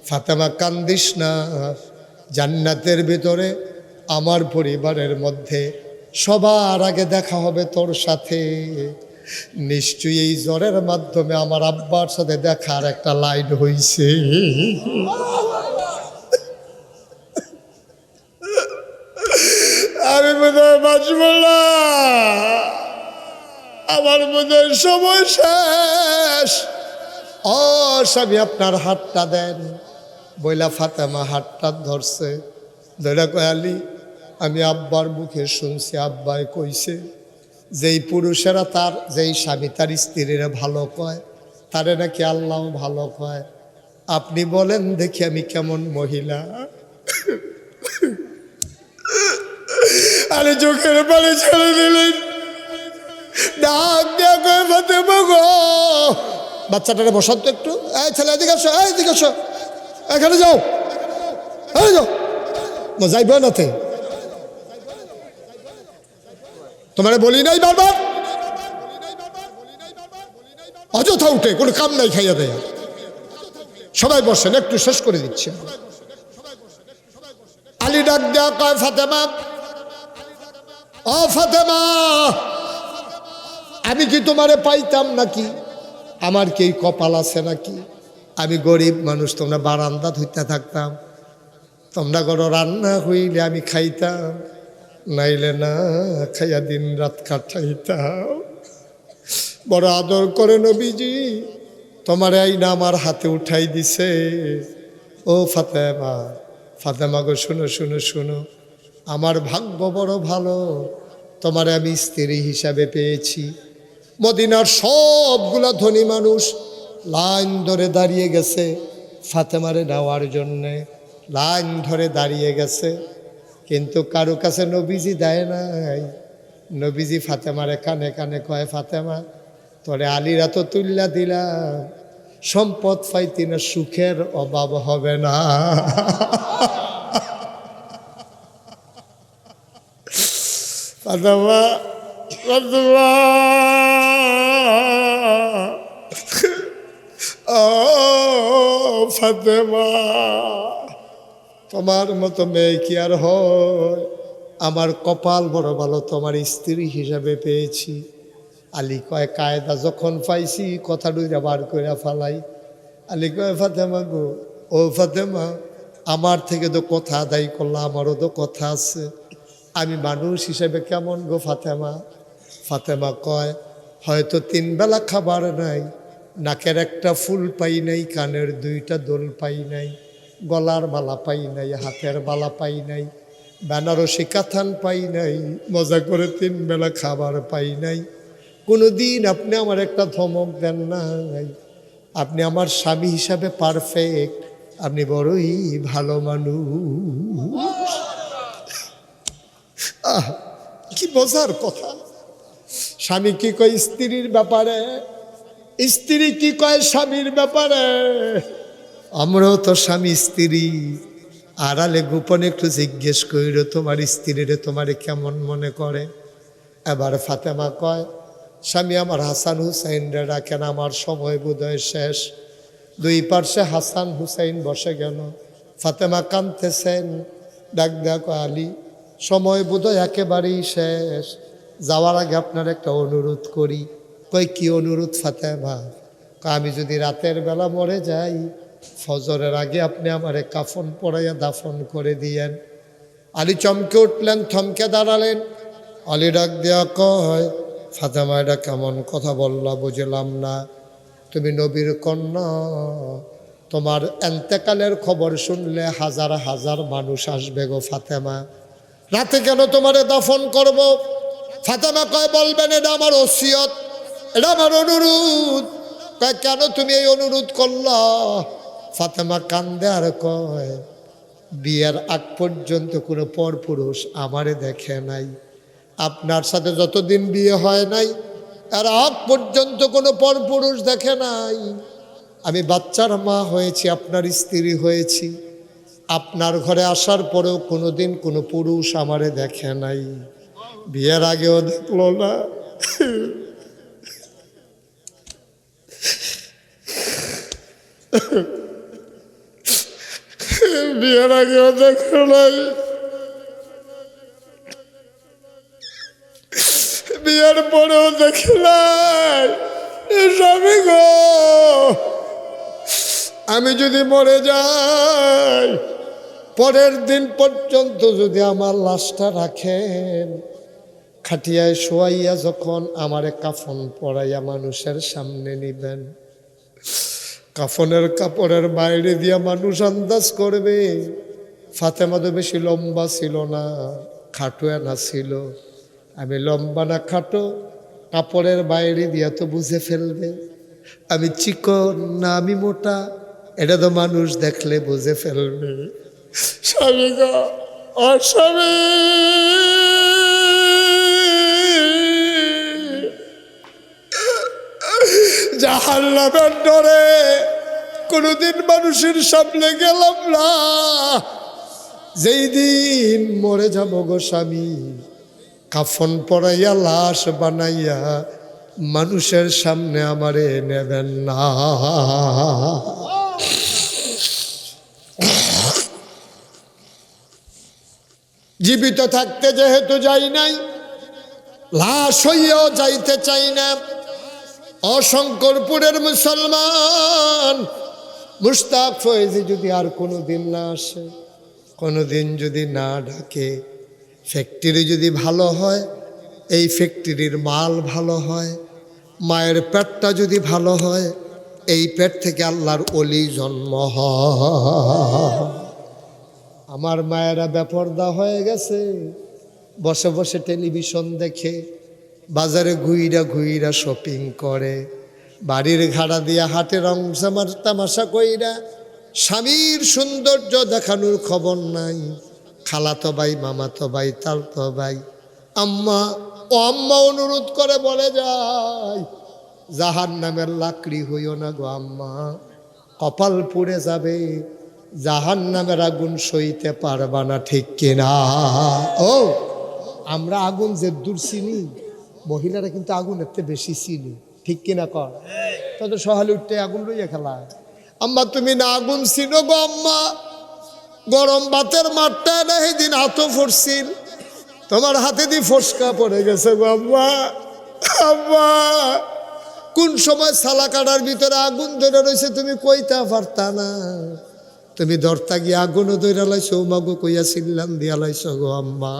[SPEAKER 1] ফাতেমা কান্দিস না, জান্নাতের ভিতরে আমার পরিবারের মধ্যে সবার আগে দেখা হবে তোর সাথে। নিশ্চয়ই এই জ্বরের মাধ্যমে আমার আব্বার সাথে দেখার একটা লাইন হইছে। আমি বোধহয় বাঁচব না, আমার বোধহয় সময় শেষ, ও স্বামী আপনার হাতটা দেন। বইলা ফাতেমা হাতটা ধরছে, ধরে কয় আলী আমি আব্বার মুখে শুনছি, আব্বাই কইছে যেই পুরুষেরা তার যেই স্বামী তার স্ত্রীরা ভালো কয় তারে নাকি আল্লাহ ভালো কয়। আপনি বলেন দেখি আমি কেমন মহিলা। আরে চোখের পানি ছেড়ে দিলেন, ডাক দিয়া কয় ফাতেমা গো। বাচ্চাটারে বসান তো একটু, এই ছেলে এদিকে আসো, এদিকে আসো, এখানে যাও, যাও যাইব নাতে। তোমারে বলি নাই বারবার, অযথা উঠে কোনো কাম নাই খাইয়া দেয়। সবাই বসেন, একটু শেষ করে দিচ্ছি। আলী ডাক দেয়া কয় ফাতেমা, ও ফাতেমা আমি কি তোমারে পাইতাম নাকি? আমার কি কপাল আছে নাকি? আমি গরিব মানুষ, তোমরা বারান্দা ধুইতে থাকতাম, তোমরা ঘরে রান্না হইলে আমি খাইতাম, নাইলে না খাইয়া দিন রাত কাটাইতাম। বড় আদর করে নবীজি তোমার এই না আমার হাতে উঠাই দিছে। ও ফাতেমা, ফাতেমা গো শুনো শুনো শুনো, আমার ভাগ্য বড় ভালো, তোমারে আমি স্ত্রী হিসাবে পেয়েছি। মদিনার সবগুলা ধনী মানুষ লাইন ধরে দাঁড়িয়ে গেছে ফাতেমারে নেওয়ার জন্যে, লাইন ধরে দাঁড়িয়ে গেছে, কিন্তু কারো কাছে নবীজি দেয় নাই। নবীজি ফাতেমারে কানে কানে কয় ফাতেমা তোরে আলীরা তো তুল্লা দিলাম, সম্পদ পাইতি না সুখের অভাব হবে না। ফাতেমা ফাতেমা ও ফাতেমা, তোমার মতো মেয়ে কি আর হয়? আমার কপাল বড় ভালো, তোমার স্ত্রী হিসাবে পেয়েছি। আলী কয় কায়দা যখন পাইছি কথা ডুইরা বার করে ফালাই। আলী কয় ফাতেমা গো, ও ফাতেমা আমার থেকে তো কথা আদায় করলা, আমারও তো কথা আছে, আমি মানুষ হিসেবে কেমন গো ফাতেমা? ফাতেমা কয় হয়তো 3 বেলা খাবার নাই, নাকের একটা ফুল পাই নাই, কানের 2টা দোল পাই নাই, গলার বালা পাই নাই, হাতের বালা পাই নাই, বেনারসি কাথান পাই নাই, মজা করে 3 বেলা খাবার পাই নাই। কোনো দিন আপনি আমার একটা ধমক দেন নাই। আপনি আমার স্বামী হিসাবে পারফেক্ট, আপনি বড়ই ভালো মানুষ। আহ কি মজার কথা! স্বামী কি কয় স্ত্রীর ব্যাপারে, স্ত্রী কি কয় স্বামীর ব্যাপারে। আমরাও তো স্বামী স্ত্রী, আড়ালে গোপনে একটু জিজ্ঞেস করিল তোমার স্ত্রীরে তোমারে কেমন মনে করে। এবার ফাতেমা কয় স্বামী আমার হাসান হুসাইনরে রাখেন, আমার সময় বোধহয় শেষ। 2 পার্শ্বে হাসান হুসাইন বসে গেল। ফাতেমা কাঁদতেছেন, ডাক দেখো আলী সময় বোধহয় একেবারেই শেষ, যাওয়ার আগে আপনার একটা অনুরোধ করি। কই কি অনুরোধ ফাতেমা? আমি যদি রাতের বেলা মরে যাই, ফজরের আগে আপনি আমারে কাফন পরাইয়া দাফন করে দিয়েন। আলী চমকে উঠলেন, থমকে দাঁড়ালেন। আলী ডাক দেয়া কয় ফাতেমা এটা কেমন কথা বললা, বুঝলাম না। তুমি নবীর কন্যা, তোমার এন্তেকালের খবর শুনলে হাজার হাজার মানুষ আসবে গো ফাতেমা, রাতে কেন তোমারে দাফন করব? ফাতেমা কয় বলবেন এটা আমার ওসিয়ত, এটা আমার অনুরোধ। কয় কেন তুমি এই অনুরোধ করলা? ফাতেমা কান্দে আর কয় বিয়ের আগ পর্যন্ত কোনো পরপুরুষ আমারে দেখে নাই, আপনার সাথে যতদিন বিয়ে হয় নাই এর আগ পর্যন্ত কোনো পরপুরুষ দেখে নাই। আমি বাচ্চার মা হয়েছি, আপনার স্ত্রী হয়েছি, আপনার ঘরে আসার পরেও কোনোদিন কোনো পুরুষ আমারে দেখে নাই, বিয়ের আগেও দেখলো না। বিয়ের আগেও দেখলো নাই, বিয়ের পরেও দেখে নাই। স্বামী গো, আমি যদি মরে যাই, পরের দিন পর্যন্ত যদি আমার লাশটা রাখেন, খাটিয়ায় শোয়াইয়া যখন আমারে কাফন পরাইয়া মানুষের সামনে নিবেন, কাফনের কাপড়ের বাইরে দিয়া মানুষ আন্দাজ করবে ফাতেমা তো বেশি লম্বা ছিল না, খাটো না ছিল। আমি লম্বা না খাটো, কাপড়ের বাইরে দিয়া তো বুঝে ফেলবে। আমি চিকন না আমি মোটা, এটা তো মানুষ দেখলে বুঝে ফেলবে। স্বামী গো, অস্বামী জাহান্নামের ডরে কোনোদিন মানুষের সামনে গেলাম না। যেই দিন মরে যাব গো স্বামী, কাফন পরাইয়া লাশ বানাইয়া মানুষের সামনে আমারে নেবেন না। জীবিত থাকতে যেহেতু যাই নাই, লাশ হইয়াও যাইতে চাই না। অশঙ্করপুরের মুসলমান মুশতাক ফয়েজি যদি আর কোনো দিন না আসে, কোনো দিন যদি না ডাকে, ফ্যাক্টরি যদি ভালো হয়, এই ফ্যাক্টরির মাল ভালো হয়, মায়ের পেটটা যদি ভালো হয়, এই পেট থেকে আল্লাহর ওলি জন্ম হয়। আমার মায়েরা বেপরদা হয়ে গেছে, বসে বসে টেলিভিশন দেখে, বাজারে ঘুইরা ঘুইরা শপিং করে, বাড়ির ঘাড়া দিয়া হাটে রং তামাশা কইরা, স্বামীর সৌন্দর্য দেখানোর খবর নাই। খালাতো ভাই, মামাতো ভাই, তালতো ভাই, আম্মা ও আম্মা অনুরোধ করে বলে যায়, জাহান্নামের লাকড়ি হইও না গো আম্মা, কপাল পুড়ে যাবে, জাহান্নামের আগুন সইতে পারবা না, ঠিক কিনা? ও আমরা আগুন যে দূর চিনি, মহিলারা কিন্তু আগুনের থেকে বেশি চিনি, ঠিক কিনা? কর তাদের সহালে উঠতে আগুন লইয়া খেলা। আম্মা তুমি না আগুন চিনো গো আম্মা, গরম ভাতের মাঠটা না সেদিন হাতও ফোরছিল, তোমার হাতে দিয়ে ফসকা পড়ে গেছে গো আম্মা। আম্মা কোন সময় সালা কাটার ভিতরে আগুন ধরে রয়েছে তুমি কইতা পারতা না, তুমি দরতা গিয়ে আগুনও ধরে লাইছো, মাগো কইয়া চিল্লাম দিয়া লাইছো গো আম্মা।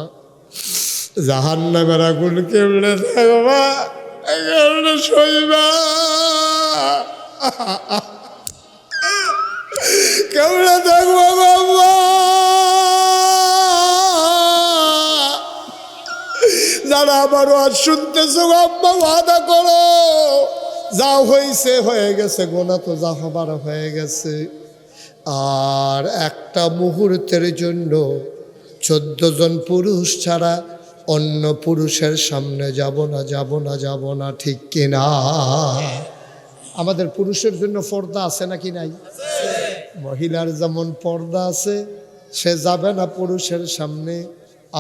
[SPEAKER 1] জাহান্নামের আগুন কেমনে থাকবা, কেমনে সইবা, কেমনে থাকবো গো আম্মা? যারা আমার ওয়াজ শুনতেছো গো আম্মা, ওয়াদা করো, যা হয়েছে হয়ে গেছে, গোনা তো যা হবার হয়ে গেছে। আর একটা মুহূর্তের জন্য 14 জন পুরুষ ছাড়া অন্য পুরুষের সামনে যাব না, যাব না, যাব না, ঠিক কিনা? আমাদের পুরুষের জন্য পর্দা আছে নাকি নাই? মহিলার যেমন পর্দা আছে, সে যাবে না পুরুষের সামনে।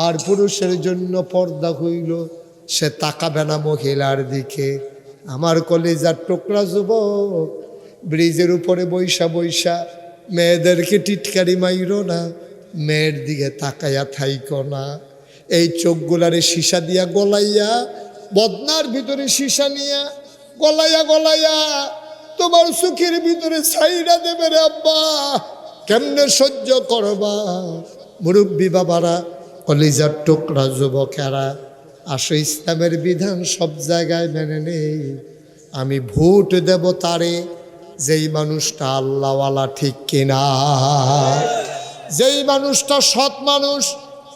[SPEAKER 1] আর পুরুষের জন্য পর্দা হইল, সে তাকাবে না মহিলার দিকে। আমার কলিজার টুকরা যুবক, ব্রিজের উপরে বৈশা বৈশা মেয়েদেরকে টিটকারি মাইরো না, মেয়ের দিকে তাকাইয়া থাইকো না। এই চোখগুলারে সীসা দিয়া গলাইয়া, বদনার ভিতরে সীসা নিয়া গলাইয়া গলাইয়া তোমার চোখের ভিতরে ছাইরা দেবে রে আব্বা, কেমনে সহ্য করবা? মুরব্বী বাবারা, কলিজার টুকরা যুবকেরা, আসো ইসলামের বিধান সব জায়গায় মেনে নেই। আমি ভোট দেব তারে যেই মানুষটা আল্লাহওয়ালা, ঠিক কিনা? যেই মানুষটা সৎ মানুষ,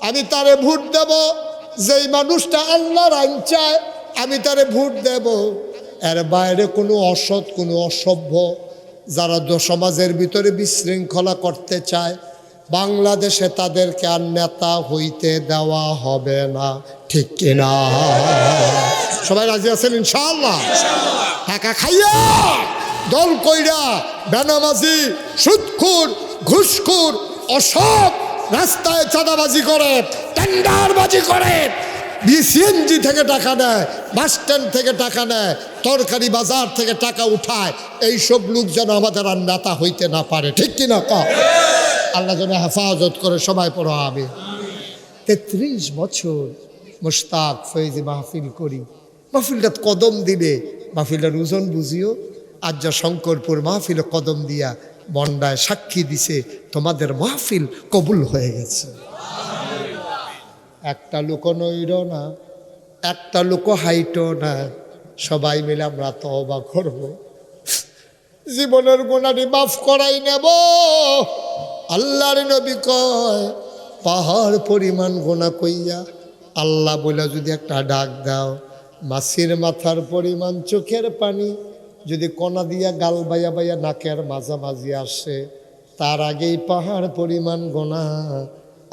[SPEAKER 1] আমি তারে ভোট দেব। যেই মানুষটা আল্লাহর আইন চায়, আমি তারে ভোট দেব। এর বাইরে কোনো অসৎ, কোনো অসভ্য, যারা সমাজের ভিতরে বিশৃঙ্খলা করতে চায়, বাংলাদেশে তাদেরকে আর নেতা হইতে দেওয়া হবে না, ঠিক কিনা? সবাই রাজি আছেন ইনশাআল্লাহ? টাকা খাইয়া দল কইরা বেনামাজি, সুদখোর, ঘুষখোর, অসৎ, রাস্তায় চাঁদাবাজি করে, টেন্ডারবাজি করে, বিসিএনজি থেকে টাকা নেয়, বাস স্ট্যান্ড থেকে টাকা নেয়, তরকারি বাজার থেকে টাকা উঠায়, এইসব লোক যেন আমাদের আর নেতা হইতে না পারে, ঠিক কিনা? আল্লাহ যেন হেফাজত করে, সবাই পড়ো আমিন। 33 বছর মুশতাক ফয়েজি মাহফিল করি, মাহফিলটা কদম দিলে মাহফিলটার ওজন বুঝিও। আজ যা শঙ্করপুর মাহফিলে কদম দিয়া বন্ডায় সাক্ষী দিছে, তোমাদের মাহফিল কবুল হয়ে গেছে। একটা লোক নইর না, একটা লোক হাইট না, সবাই মিলে আমরা তওবা করব। জীবনের গুণাটি মাফ করাই নেব। আল্লাহর নবী কয় পাহাড় পরিমাণ গোনা কইয়া আল্লাহ বলে যদি একটা ডাক দাও, মাছির মাথার পরিমাণ চোখের পানি যদি কণা দিয়া গাল বাইয়া বাইয়া নাকের মাঝামাঝি আসে, তার আগেই পাহাড় পরিমাণ গোনা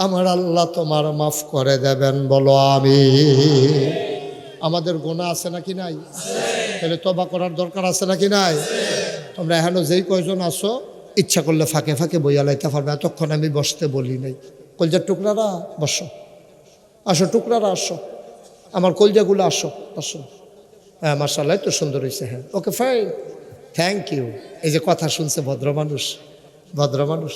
[SPEAKER 1] আমার আল্লাহ তোমার মাফ করে দেবেন। বলো আমি। আমাদের গোনা আছে নাকি নাই? তাহলে তওবা করার দরকার আছে নাকি নাই? তোমরা এখনো যেই কয়জন আসো ইচ্ছা করলে ফাঁকে ফাঁকে বইয়া লাইতে পারবে। এতক্ষণ আমি বসতে বলি নাই। কলজার টুকরারা বসো, আসো টুকরারা আসো, আমার কলজাগুলো আসো আসো। হ্যাঁ মাশাআল্লাহ, তো সুন্দর হয়েছে। হ্যাঁ ওকে ফাইন, থ্যাংক ইউ। এই যে কথা শুনছে ভদ্র মানুষ, ভদ্র মানুষ,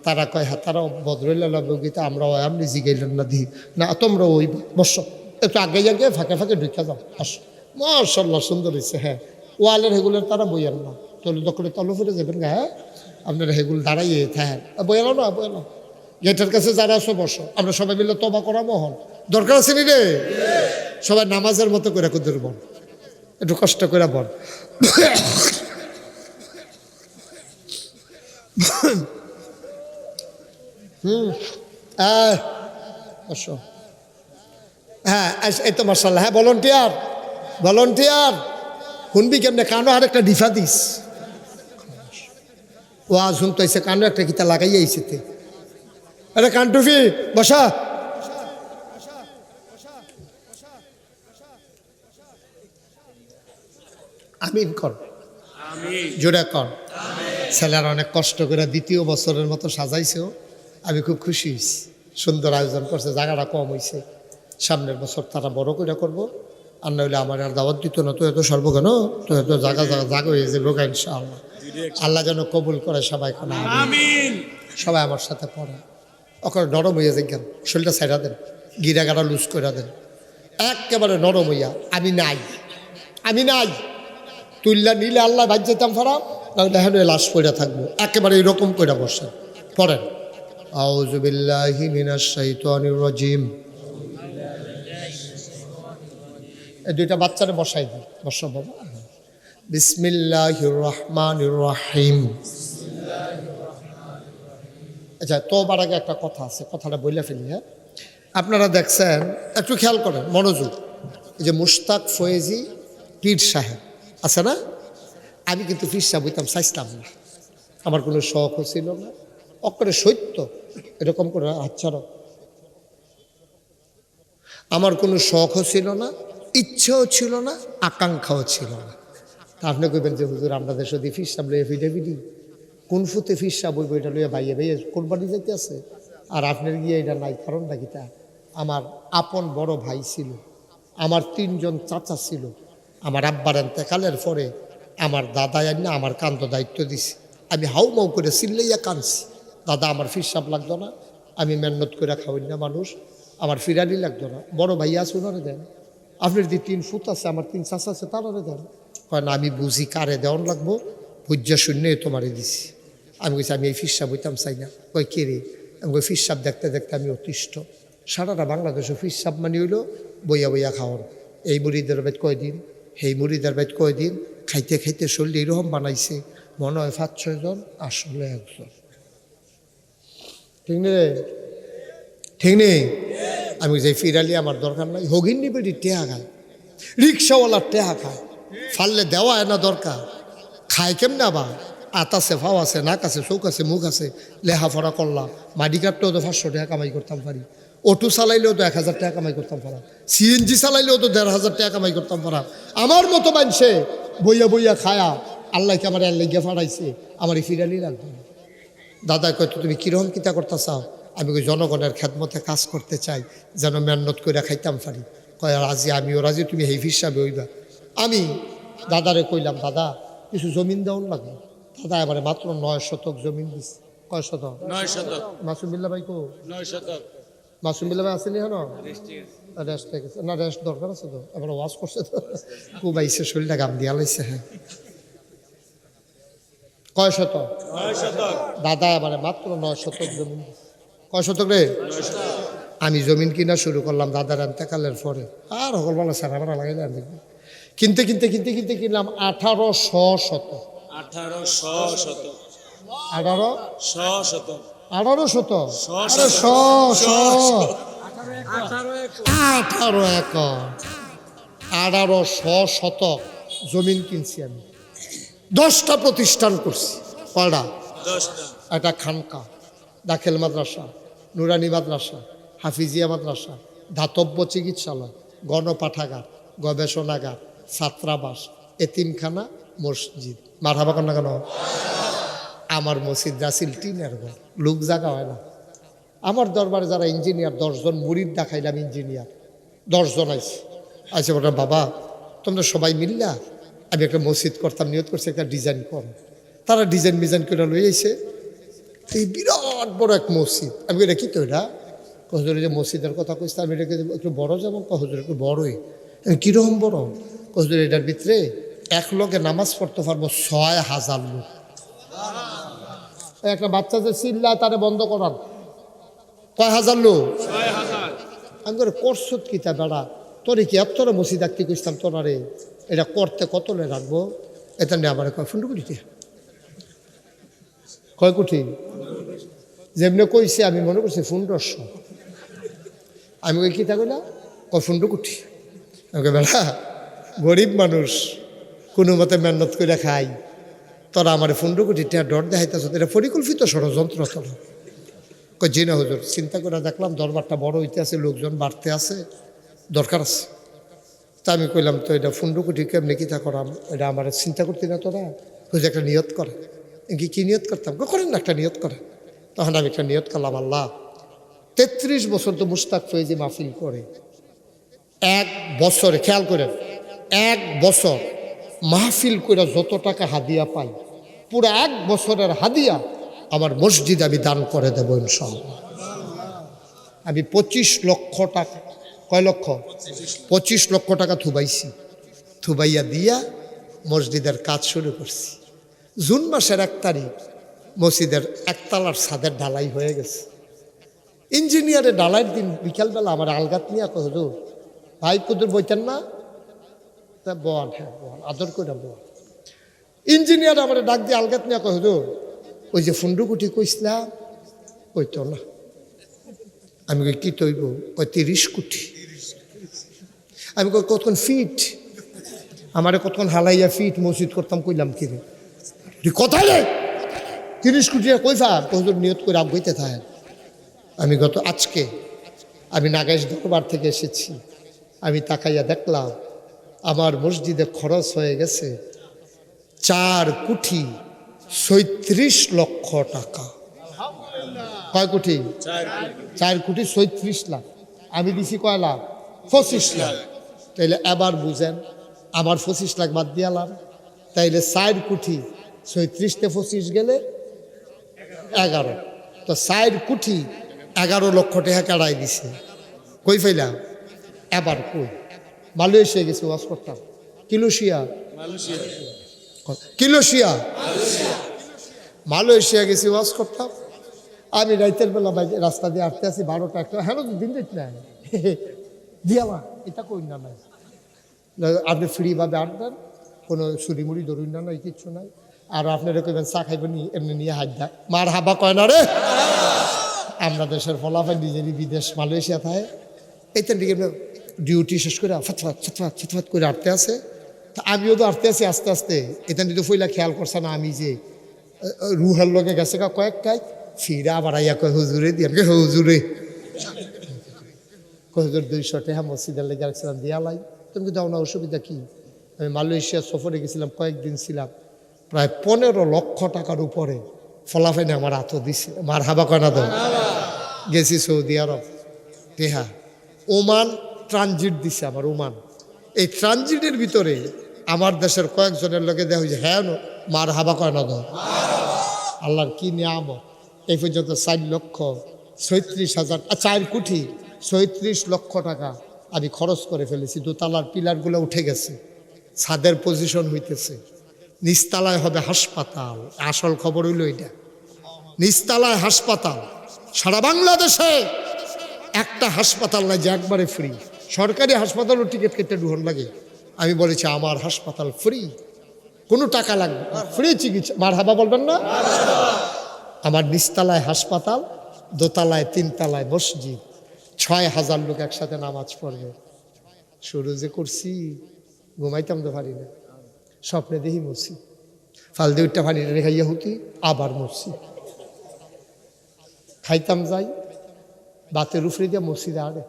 [SPEAKER 1] তারা কয় হ্যাঁ তারাও ভদ্রগীতা, আমরাও এমনি জিগাইলেন না দি না, তোমরা ওই বসো, একটু আগে আগে ফাঁকে ফাঁকে ঢুকে যাও, আসো। মাশাআল্লাহ সুন্দর হয়েছে। হ্যাঁ ওয়ালের হেগুলের তারা বইয়েন না, তলু দখলে তলু ফিরে যাবেন গা। হ্যাঁ আপনারা হেগুল দাঁড়াইয়ে থাকেন, বইয়ালো না বইয়ালো। গেটের কাছে যারা আসো বসো, আমরা সবাই মিলে তওবা করা মহন দরকার আছে নি রে। সবাই নামাজের মতো করে কুদুর বল, একটু কষ্ট করে বল। বসো। হ্যাঁ এই তো মাশাআল্লাহ। হ্যাঁ ভলান্টিয়ার, ভলান্টিয়ার শুনবি কেমনে? কানো আর একটা ডিফা দিস, ওয়াজ শুনতে হয়েছে, কানো একটা কিতা লাগাই আইছে তে। আরে কানটুফি বসা। আমিন কর, জোরে কর। ছেলেরা অনেক কষ্ট করে দ্বিতীয় বছরের মতো সাজাইছেও, আমি খুব খুশি হয়েছি। সুন্দর আয়োজন করছে, জায়গাটা কম হয়েছে। সামনের বছর তারা বড় করে করবো, আর নইলে আমার আর দাওয়াত দিত না। তো এত সর্বজ্ঞান, তো এত জায়গা জায়গা হয়ে যাবে ইনশাআল্লাহ। আল্লাহ যেন কবুল করে সবাই। আমিন। সবাই আমার সাথে পড়ে, ওখানে নরম হইয়া যান, শরীরটা ছাইড়া দেন, গিরাগাড়া লুজ করে দেন, একেবারে নরম হইয়া। আমি নাই, আমি নাই, তুললা নিলে আল্লাহ ভাই যেতাম ফারাম, নাহলে লাশ পড়ে থাকবো। একেবারে এরকম করে বসেন, পড়েন আউযু বিল্লাহি মিনাশ শাইতানির রাজিম। এই দুইটা বাচ্চারে বসাই দিই, বসো বাবা। বিসমিল্লাহির রহমানির রহিম। আচ্ছা তোবার আগে একটা কথা আছে, কথাটা বইলা ফেলি। হ্যাঁ আপনারা দেখছেন, একটু খেয়াল করেন, মনোযোগ। এই যে মুশতাক ফয়েজি পীর সাহেব আছে না, আমি কিন্তু পীর সাহেব হইতাম চাইতাম না, আমার কোনো শখও ছিল না। অক্ষরে সত্য এরকম করে আচ্ছারও, আমার কোনো শখও ছিল না, ইচ্ছেও ছিল না, আকাঙ্ক্ষাও ছিল না। তা আপনি কইবেন যে হুজুর আমরা দেশে দিয়ে পীর সাহেব লইয়া ফিডাফিডি, কোন ফুতে ফির সাহেব বই বইটা লইয়া বাইয়ে বাইয়ে কোরবানি যাইতে আছে, আর আপনার গিয়ে এটা নাই। কারণ নাকি তা আমার আপন বড় ভাই ছিল, আমার 3 জন চাচা ছিল। আমার আব্বার এন্তেকালের পরে আমার দাদা না আমার কান্দ দায়িত্ব দিছে, আমি হাউ মাউ করে চিল্লাইয়া কাঁদছি। দাদা আমার ফির সাহেব লাগতো না, আমি মেহনত করে খাওয়াই না মানুষ, আমার ফিরানি লাগতো না। বড় ভাইয়া আছে ওনারে দেন, আপনার যে 3 ফুট আছে, আমার 3 চাচা আছে তারারে দেন। কয় না আমি বুঝি কারে দেওয়ান লাগবো, বুঝা শূন্য তোমারে দিছি। আমি কইছি আমি এই ফির সাহেব হইতাম চাই না। কই কে রে? আমি কই ফির সাহেব দেখতে দেখতে আমি অতিষ্ঠ। সারাটা বাংলাদেশে ফির সাহেব মানে হইলো বইয়া বইয়া খাওয়ার। এই মুড়িদের বাইত কয়দিন, সেই মুড়িদের বাইত কয়দিন, খাইতে খাইতে শরীর এইরকম বানাইছে, মনে হয় 5-6 জন, আসলে 1 জন। ঠিক নেই? ঠিক নেই? আমি যে ফিরালি আমার দরকার নাই। হগিন নিবেদি টেহা খায়, রিক্সাওয়ালার টেহা খায়, ফাললে দেওয়া না দরকার। খায় কেমনে আবার? আত আছে, ফাও আছে, নাক আছে, চোখ আছে, মুখ আছে, লেহাফড়া করলাম। মাটি কাটলেও তো 500 টাকা কামাই করতাম পারি, অটো চালাইলেও তো 1000 টাকা কামাই করতাম পারা, সিএনজি চালাইলেও তো 1500 টাকা কামাই করতাম পারা। আমার মতো মানুষে বইয়া বইয়া খায়া আল্লাহকে আমার আল্লাহ ফাড়াইছে, আমার এই ফিরালি লাগবে না। দাদা কয়তো তুমি কীরকম কিতা করতে চাও? আমি ওই জনগণের খেদমতে কাজ করতে চাই, যেন মেহনত করে খাইতাম পারি। কয় রাজি, আমিও রাজি, তুমি এই হিসাবে হইবা। আমি দাদারে কইলাম দাদা কিছু জমিন দেওয়ার লাগে। দাদা এবারে মাত্র 9 শতক জমিন দিচ্ছে। কয় শতক? 9 শতক। মাসুম বিল্লাহ ভাই কো? 9 শতক। মাসুম বিল্লাহ ভাই আসেনি হন? রেস্ট গেছে না, রেস্ট দরকার আছে তো, এবার ওয়াশ করছে তো, খুব আইসে শরীরটা গাম দিয়া লাইছে। হ্যাঁ কয় শতক? 9 শতক। দাদা এবারে মাত্র 9 শতক জমিন। কয় শতক রে? 9 শতক। আমি জমিন কিনা শুরু করলাম দাদার এন্তেকালের পরে, আর সকলবেলা সারা বেড়া লাগাইলাম। কিনতে কিনতে কিনতে কিনতে কিনলাম 1800 শতক।
[SPEAKER 2] 1800
[SPEAKER 1] 18
[SPEAKER 2] শত
[SPEAKER 1] 1800 আরে 18 একর 1800 শতক জমিন কিনছি আমি 10টা প্রতিষ্ঠান করছি কয়টা
[SPEAKER 2] 10টা
[SPEAKER 1] একটা খানকা দাখিল মাদ্রাসা নুরানি মাদ্রাসা হাফিজিয়া মাদ্রাসা ধাতব্য চিকিৎসালয় গণপাঠাগার গবেষণাগার ছাত্রাবাস এতিমখানা মসজিদ মারহাবা কন্যা কেন আমার মসজিদ রাসিল টিনের ঘর লোক জায়গা হয় না আমার দরবারে যারা ইঞ্জিনিয়ার 10 জন মুরিদ দেখাইলাম ইঞ্জিনিয়ার 10 জন আইসে বললাম বাবা তোমরা সবাই মিললা আমি একটা মসজিদ করতাম নিয়ত করছি একটা ডিজাইন করো তারা ডিজাইন করে লই আইছে এই বিরাট বড় এক মসজিদ আমি এটা কি তো এটা কহজুরের যে মসজিদের কথা কইছি আমি এটাকে একটু বড় যেমন কহজুর একটু বড়ই কীরকম বড় কহজুর এটার ভিতরে এক লোকে নামাজ পড়তে পারবো 6000 লোক একটা বাচ্চা যে চিল্লায় তারে বন্ধ করার কয় হাজার লোক 6000 আমি করে করছত কিতা বেড়া তোরে কি এতটা মসজিদ আঁকতে কইতাম তোরা রে এটা করতে কত লে রাখবো এটা নিয়ে আমার কয় 15 কোটি কয় কোটি যেমনি কইছে আমি মনে করছি 1500 আমি ওই কিতা কইলা কয় 15 কোটি আমাকে বেড়া গরিব মানুষ কোনো মতে মেহনত করে খাই তোরা আমার 15 কোটি টাকা ডর দেখাইতেছ এটা পরিকল্পিত ষড়যন্ত্র তোরা কই জি না হুজুর চিন্তা করে দেখলাম দরবারটা বড় হইতে আছে লোকজন বাড়তে আছে দরকার আছে তা আমি কইলাম তো এটা 15 কোটি কেমনি কিতা করাম এটা আমার চিন্তা করতি না তোরা হুজুর একটা নিয়ত করে কি নিয়ত করতাম করেন না একটা নিয়ত করে তখন আমি একটা নিয়ত করলাম আল্লাহ 33 বছর তো মুস্তাক ফয়েজি মাহফিল করে 1 বছরে খেয়াল করেন 1 বছর মাহফিল করে যত টাকা হাদিয়া পাই পুরো 1 বছরের হাদিয়া আমার মসজিদ আমি দান করে দেবো ইনশাআল্লাহ আমি 25 লক্ষ টাকা কয় লক্ষ 25 লক্ষ টাকা থুবাইয়া দিয়া মসজিদের কাজ শুরু করছি জুন মাসের 1 তারিখ মসজিদের একতলার ছাদের ঢালাই হয়ে গেছে ইঞ্জিনিয়ারের ঢালাইয়ের দিন বিকালবেলা আমার আলগাত নিয়ে হুজুর ভাই কুদুর বইতেন না তা বল হ্যাঁ বল আদর করে বল ইঞ্জিনিয়ার আমার ডাক দিয়ে আলগাত নিয়ে হুজুর ওই যে 15 কোটি কইছিলাম ওই তো না আমি কই কি তৈব ওই 30 কোটি আমি কই কতক্ষণ ফিট আমারে কতক্ষণ হালাইয়া ফিট মসজিদ করতাম কইলাম কি রে কোথায় রে 30 কোটি কই ফার হুজুর নিয়ত করে আগাইতে থাকেন আমি আজকে আমি নাগাইশ দরবার থেকে এসেছি আমি তাকাইয়া দেখলাম আমার মসজিদে খরচ হয়ে গেছে 4 কোটি 37 লক্ষ টাকা কয় কোটি 4 কোটি 37 লাখ আমি দিছি কয় লাখ 25 লাখ তাইলে এবার বুঝেন আমার 25 লাখ বাদ দিয়ালাম তাইলে 4 কোটি 37 তে 25 গেলে 11 তো 4 কোটি 11 লক্ষ টাকা কাড়াই দিছে কই ফাইলাম এবার কই মালয়েশিয়া গেছে ওয়াজ করতাম মালয়েশিয়া গেছি ওয়াজ করতাম আমি রাইতের বেলা রাস্তা দিয়ে আসতে আসি 12টা একটা হ্যাঁ দিন দিত না দিয়ালা এটা কই না নাই আপনি ফ্রিভাবে আনবেন কোনো চুরিমুড়ি ধরুন না নাই কিচ্ছু নাই আর আপনারা কইবেন চা খাইবেন এমনি নিয়ে হাত দেয় মার হাবা কয় না রে আমরা দেশের ফলাফল নিজেরই বিদেশ মালয়েশিয়া থাকে এইটার দিকে ডিউটি শেষ করে ফতফাত করে আটতে আছে তা আমিও তো আটতে আছি আস্তে আস্তে এটা কিন্তু ফইলা খেয়াল করছে না আমি যে রুহার লগে গেছে কয়েকটাই ফিরা আবার আইয়া কয় হুজুরে দিয়ে হুজুরে হুজুর 200 টাকা মসজিদের লেগে রাখছিলাম দিয়ালাই তুমি কি দাও না অসুবিধা কি আমি মালয়েশিয়া সফরে গেছিলাম কয়েকদিন ছিলাম প্রায় 15 লক্ষ টাকার উপরে ফলাফাইনে আমার হাতও দিছে মার হাবা কয় না দাও গেছি সৌদি আরব টেহা ওমান ট্রানজিট দিছে আমার ওমান এই ট্রানজিটের ভিতরে আমার দেশের কয়েকজনের লোকে দেখা হয়েছে হ্যাঁ মার হাবা কয় না দাও আল্লাহর কি নিয়ামত এই পর্যন্ত 4 লক্ষ 36,000 4 কোটি 36 লক্ষ টাকা আমি খরচ করে ফেলেছি দোতলার পিলারগুলো উঠে গেছে ছাদের পজিশন হইতেছে নিচতলায় হবে হাসপাতাল আসল খবর হইল এটা নিচতলায় হাসপাতাল সারা বাংলাদেশে একটা হাসপাতাল নাই যে একবারে ফ্রি সরকারি হাসপাতালও টিকিট কেটে ঢুকন লাগে আমি বলেছি আমার হাসপাতাল ফ্রি কোনো টাকা লাগবে না, ফ্রি চিকিৎসা। মারহাবা বলবেন না? আমার নিচতলায় হাসপাতাল, দোতলায় 3 তলায় মসজিদ, 6000 লোক একসাথে নামাজ পড়বে। শুরু যে করছি ঘুমাইতাম তো পারি না, স্বপ্নে দেখি মসজিদ, ফালদি উঠটা পানি রেখাইয়া হুতি, আবার মসজিদ খাইতাম যাই, বাতের উফরে দিয়া মসজিদে আড়ে,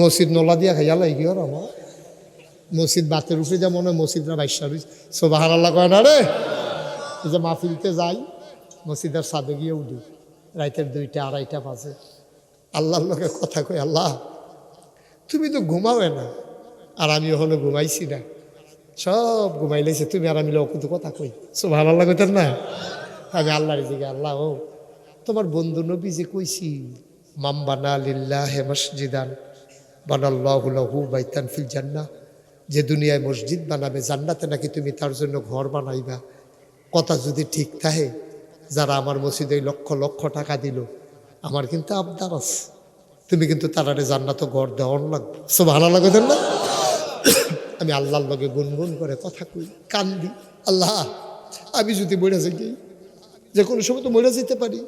[SPEAKER 1] মসজিদ নলা দিয়া খাইয়া লাগি আর আমার মসজিদ বাতের উফরে দিয়া মনে হয় মসজিদরা বাইশা রয়েছে। সোবাহান আল্লাহ কয় না রে। এই যে মাহফিলতে যাই, মসজিদের ছাদে গিয়ে উঠি, রাইতের 2টা 2:30 বাজে, আল্লাহর লোকে কথা কই, আল্লাহ তুমি তো ঘুমাবে না, আর আমি হলো ঘুমাইছি না, সব ঘুমাই লাইছে, তুমি আর আমি লোক কথা কই। সোবাহান আল্লাহ কইতেন না? আমি আল্লাহর দিকে, আল্লাহ ও তোমার বন্ধু নবী যে কইছি, মামবানা লিল্লাহি মসজিদান বানাল্লাহু লাহু বাইতান ফিল জান্নাহ, যে দুনিয়ায় মসজিদ বানাবে জান্নাতে নাকি তুমি তার জন্য ঘর বানাইবা। কথা যদি ঠিক থাকে, যারা আমার মসজিদে লক্ষ লক্ষ টাকা দিল, আমার কিন্তু আবদার আছে, তুমি কিন্তু তারারে জান্নাত ঘর দেওয়ার লাগবে। সুবহানাল্লাহ কইতেন না? আমি আল্লাহর লগে গুনগুন করে কথা কই, কান্দি, আল্লাহ আমি যদি মরে যাই, যে কোনো সময় তো মরে যেতে পারি,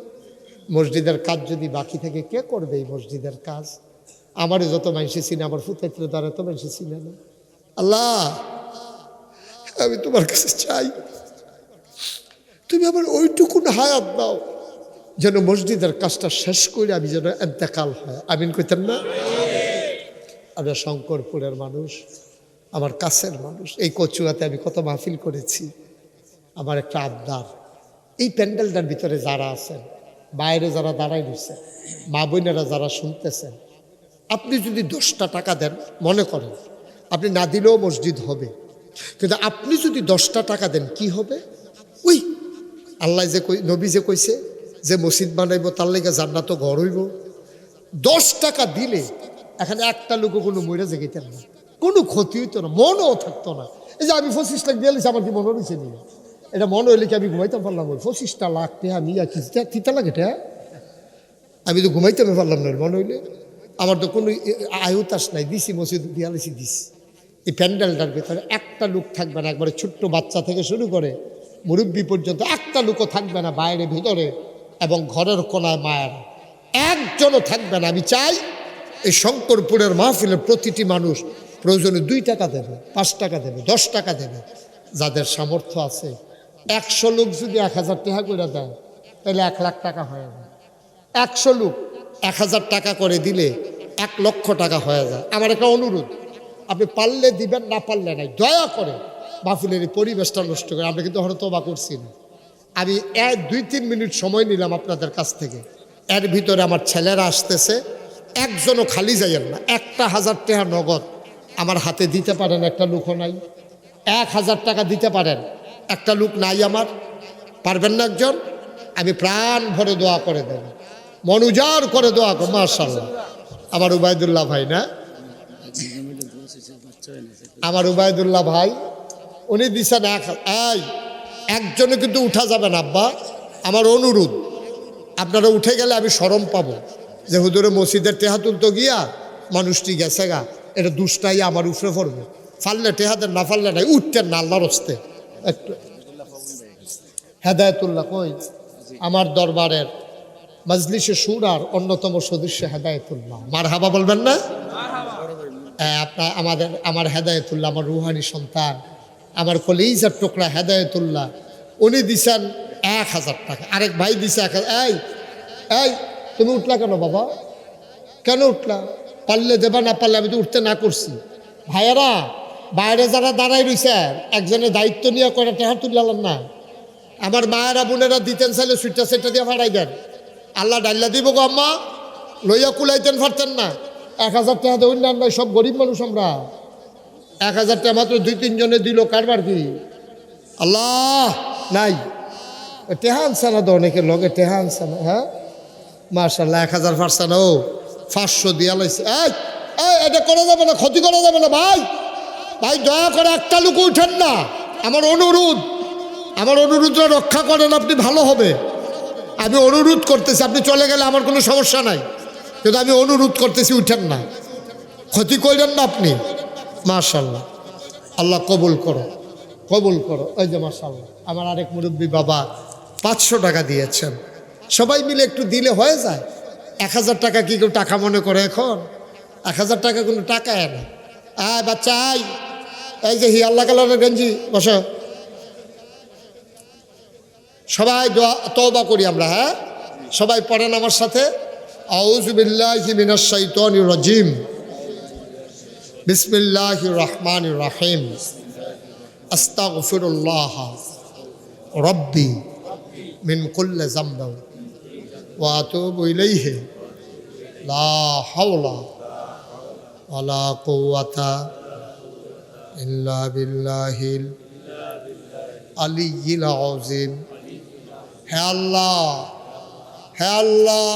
[SPEAKER 1] মসজিদের কাজ যদি বাকি থাকে কে করবে এই মসজিদের কাজ? আমারও যত মানুষে চিনে, আমার ফুতাইতে দ্বারা তো মানুষে চিনে না। আল্লাহ আমি তোমার কাছে চাই, তুমি আমার ওইটুকুন হায়াত দাও যেন মসজিদের কাজটা শেষ করে আমি যেন এন্তেকাল হয়। আমিন কইতেন না? আমরা শঙ্করপুরের মানুষ, আমার কাছের মানুষ, এই কচুয়াতে আমি কত মাহফিল করেছি। আমার একটা আবদার, এই প্যান্ডেলটার ভিতরে যারা আছেন, বাইরে যারা দাঁড়াই রয়েছেন, মা বোনেরা যারা শুনতেছেন, আপনি যদি 10টা টাকা দেন, মনে করেন আপনি না দিলেও মসজিদ হবে, কিন্তু আপনি যদি 10টা টাকা দেন কি হবে? ওই আল্লাহ যে নবী যে কইছে যে মসজিদ বানাইব তার লেগে জান্নাত ঘর হইব, 10 টাকা দিলে এখানে একটা লোকও কোনো মরে যেতেন না, কোনো ক্ষতি হইতো না, মনও থাকতো না। এই যে আমি 25 লাখ দিয়ে আমার কি মনে হয়েছে নি? এটা মনে হইলে কি আমি ঘুমাইতে পারলাম? 25টা লাখ টাকা আমি আর কিতা লাগে এটা, আমি তো ঘুমাইতে পারলাম না মনে হইলে। আমার তো কোনো আয়ুতাস নাই, দিছি মসজিদ দিয়ালেছি দিছি। এই প্যান্ডেলটার ভিতরে একটা লোক থাকবে না, একবারে ছোট্ট বাচ্চা থেকে শুরু করে মুরব্বী পর্যন্ত একটা লোকও থাকবে না, বাইরে ভিতরে এবং ঘরের কোনায় মায়ের একজনও থাকবে না। আমি চাই এই শঙ্করপুরের মাহফিলের প্রতিটি মানুষ প্রয়োজনে 2 টাকা দেবে, 5 টাকা দেবে, 10 টাকা দেবে, যাদের সামর্থ্য আছে। 100 লোক যদি 1000 টাকা করে দেয় তাহলে 1 লাখ টাকা হয়ে যায়। 100 লোক 1000 টাকা করে দিলে 1 লক্ষ টাকা হয়ে যায়। আমার একটা অনুরোধ, আপনি পারলে দিবেন, না পারলে নাই, দয়া করে মাহফিলের এই পরিবেশটা নষ্ট করে। আমরা কিন্তু হয়তো তওবা করছি না। আমি 2-3 মিনিট সময় নিলাম আপনাদের কাছ থেকে, এর ভিতরে আমার ছেলেরা আসতেছে, একজনও খালি যাইয়েন না। 1000 টাকা নগদ আমার হাতে দিতে পারেন, একটা লোকও নাই। 1000 টাকা দিতে পারেন, একটা লোক নাই আমার, পারবেন না একজন? আমি প্রাণ ভরে দোয়া করে দেব, মন উজাড় করে দোয়া করব। মাশাআল্লাহ, আমার উবাইদুল্লাহ ভাই না, আমার উবাইদুল্লাহ ভাই, উনি দিছেন একজনে কিন্তু উঠা যাবে না আব্বা, আমার অনুরোধ, আপনারা উঠে গেলে আমি শরম পাবো যে হুজুরে মসজিদের টেহা তুলতে গিয়া মানুষটি গেছে গা, এটা দুষ্টাই আমার উফরে পড়বে। ফাললে টেহাদের, না ফাললে নাই, উঠতেন না আল্লাহর হস্তে। একটু হেদায়েতুল্লাহ কই, আমার দরবারের মজলিসে শুরার অন্যতম সদস্য হেদায়েতুল্লাহ, মারহাবা বলবেন না? আপনার আমার হেদায়েতুল্লাহ, আমার রুহানি সন্তান, আমার কলিজার টুকরা হেদায়েতুল্লাহ, উনি দিছেন 1000 টাকা। আরেক ভাই দিছে 1000। এই তুমি উঠলা কেন বাবা? কেন উঠলা? পারলে দেবা, না পারলে আমি তো উঠতে না করছি। ভাইয়েরা বাইরে যারা দাঁড়াই রয়েছে, একজনের দায়িত্ব নিয়ে করে টেহা তুললাম না। আমার মায়েরা বোনেরা দিতেন চাইলে সুইটা সেটা দিয়ে ভাড়াই দেন, আল্লাহ ডাল্লা দিব গো আম্মা, লইয়া কুলাইতেন পারতেন না। 1000 টাকা দেবেন না, আমরা সব গরিব মানুষ, আমরা 1000 টাকা মাত্র 2-3 জনে দিল, কারবার কি? আল্লাহ নাই, টেহা আনছে না তো, অনেকের লগে টেহা আনছে না। হ্যাঁ মাশাআল্লাহ, 1000 পারছে না, ও 500 দিয়া লাইছে। এটা করা যাবে না, ক্ষতি করা যাবে না ভাই। ভাই দয়া করে একটা লোক উঠেন না, আমার অনুরোধ, আমার অনুরোধটা রক্ষা করেন, আপনি ভালো হবে। আমি অনুরোধ করতেছি, আপনি চলে গেলে আমার কোনো সমস্যা নাই, কিন্তু আমি অনুরোধ করতেছি উঠেন না, ক্ষতি করেন না আপনি। মাশাআল্লাহ, আল্লাহ কবুল করো। কবুল করো। ওই যে মাশাআল্লাহ আমার আরেক মুরব্বী বাবা 500 টাকা দিয়েছেন। সবাই মিলে একটু দিলে হয়ে যায়। 1000 টাকা কি কেউ টাকা মনে করে এখন? 1000 টাকা কোনো টাকা না। আয় বাচ্চা আয়, এই যে আল্লাহ কালারের গেঞ্জি বসো। সবাই দোয়া তওবা করি আমরা, হ্যাঁ সবাই পড়েন আমার সাথে, আউযু বিল্লাহি মিনাশ শাইতানির রাজিম, বিসমিল্লাহির রহমানির রহিম, আস্তাগফিরুল্লাহ রব্বি মিন কুল্লি যামবিন ওয়া আতুবু ইলাইহি লা হাওলা ওয়ালা কুওয়াতা ইল্লা বিল্লাহিল আলিয়্যিল আযীম। হে আল্লাহ, হে আল্লাহ,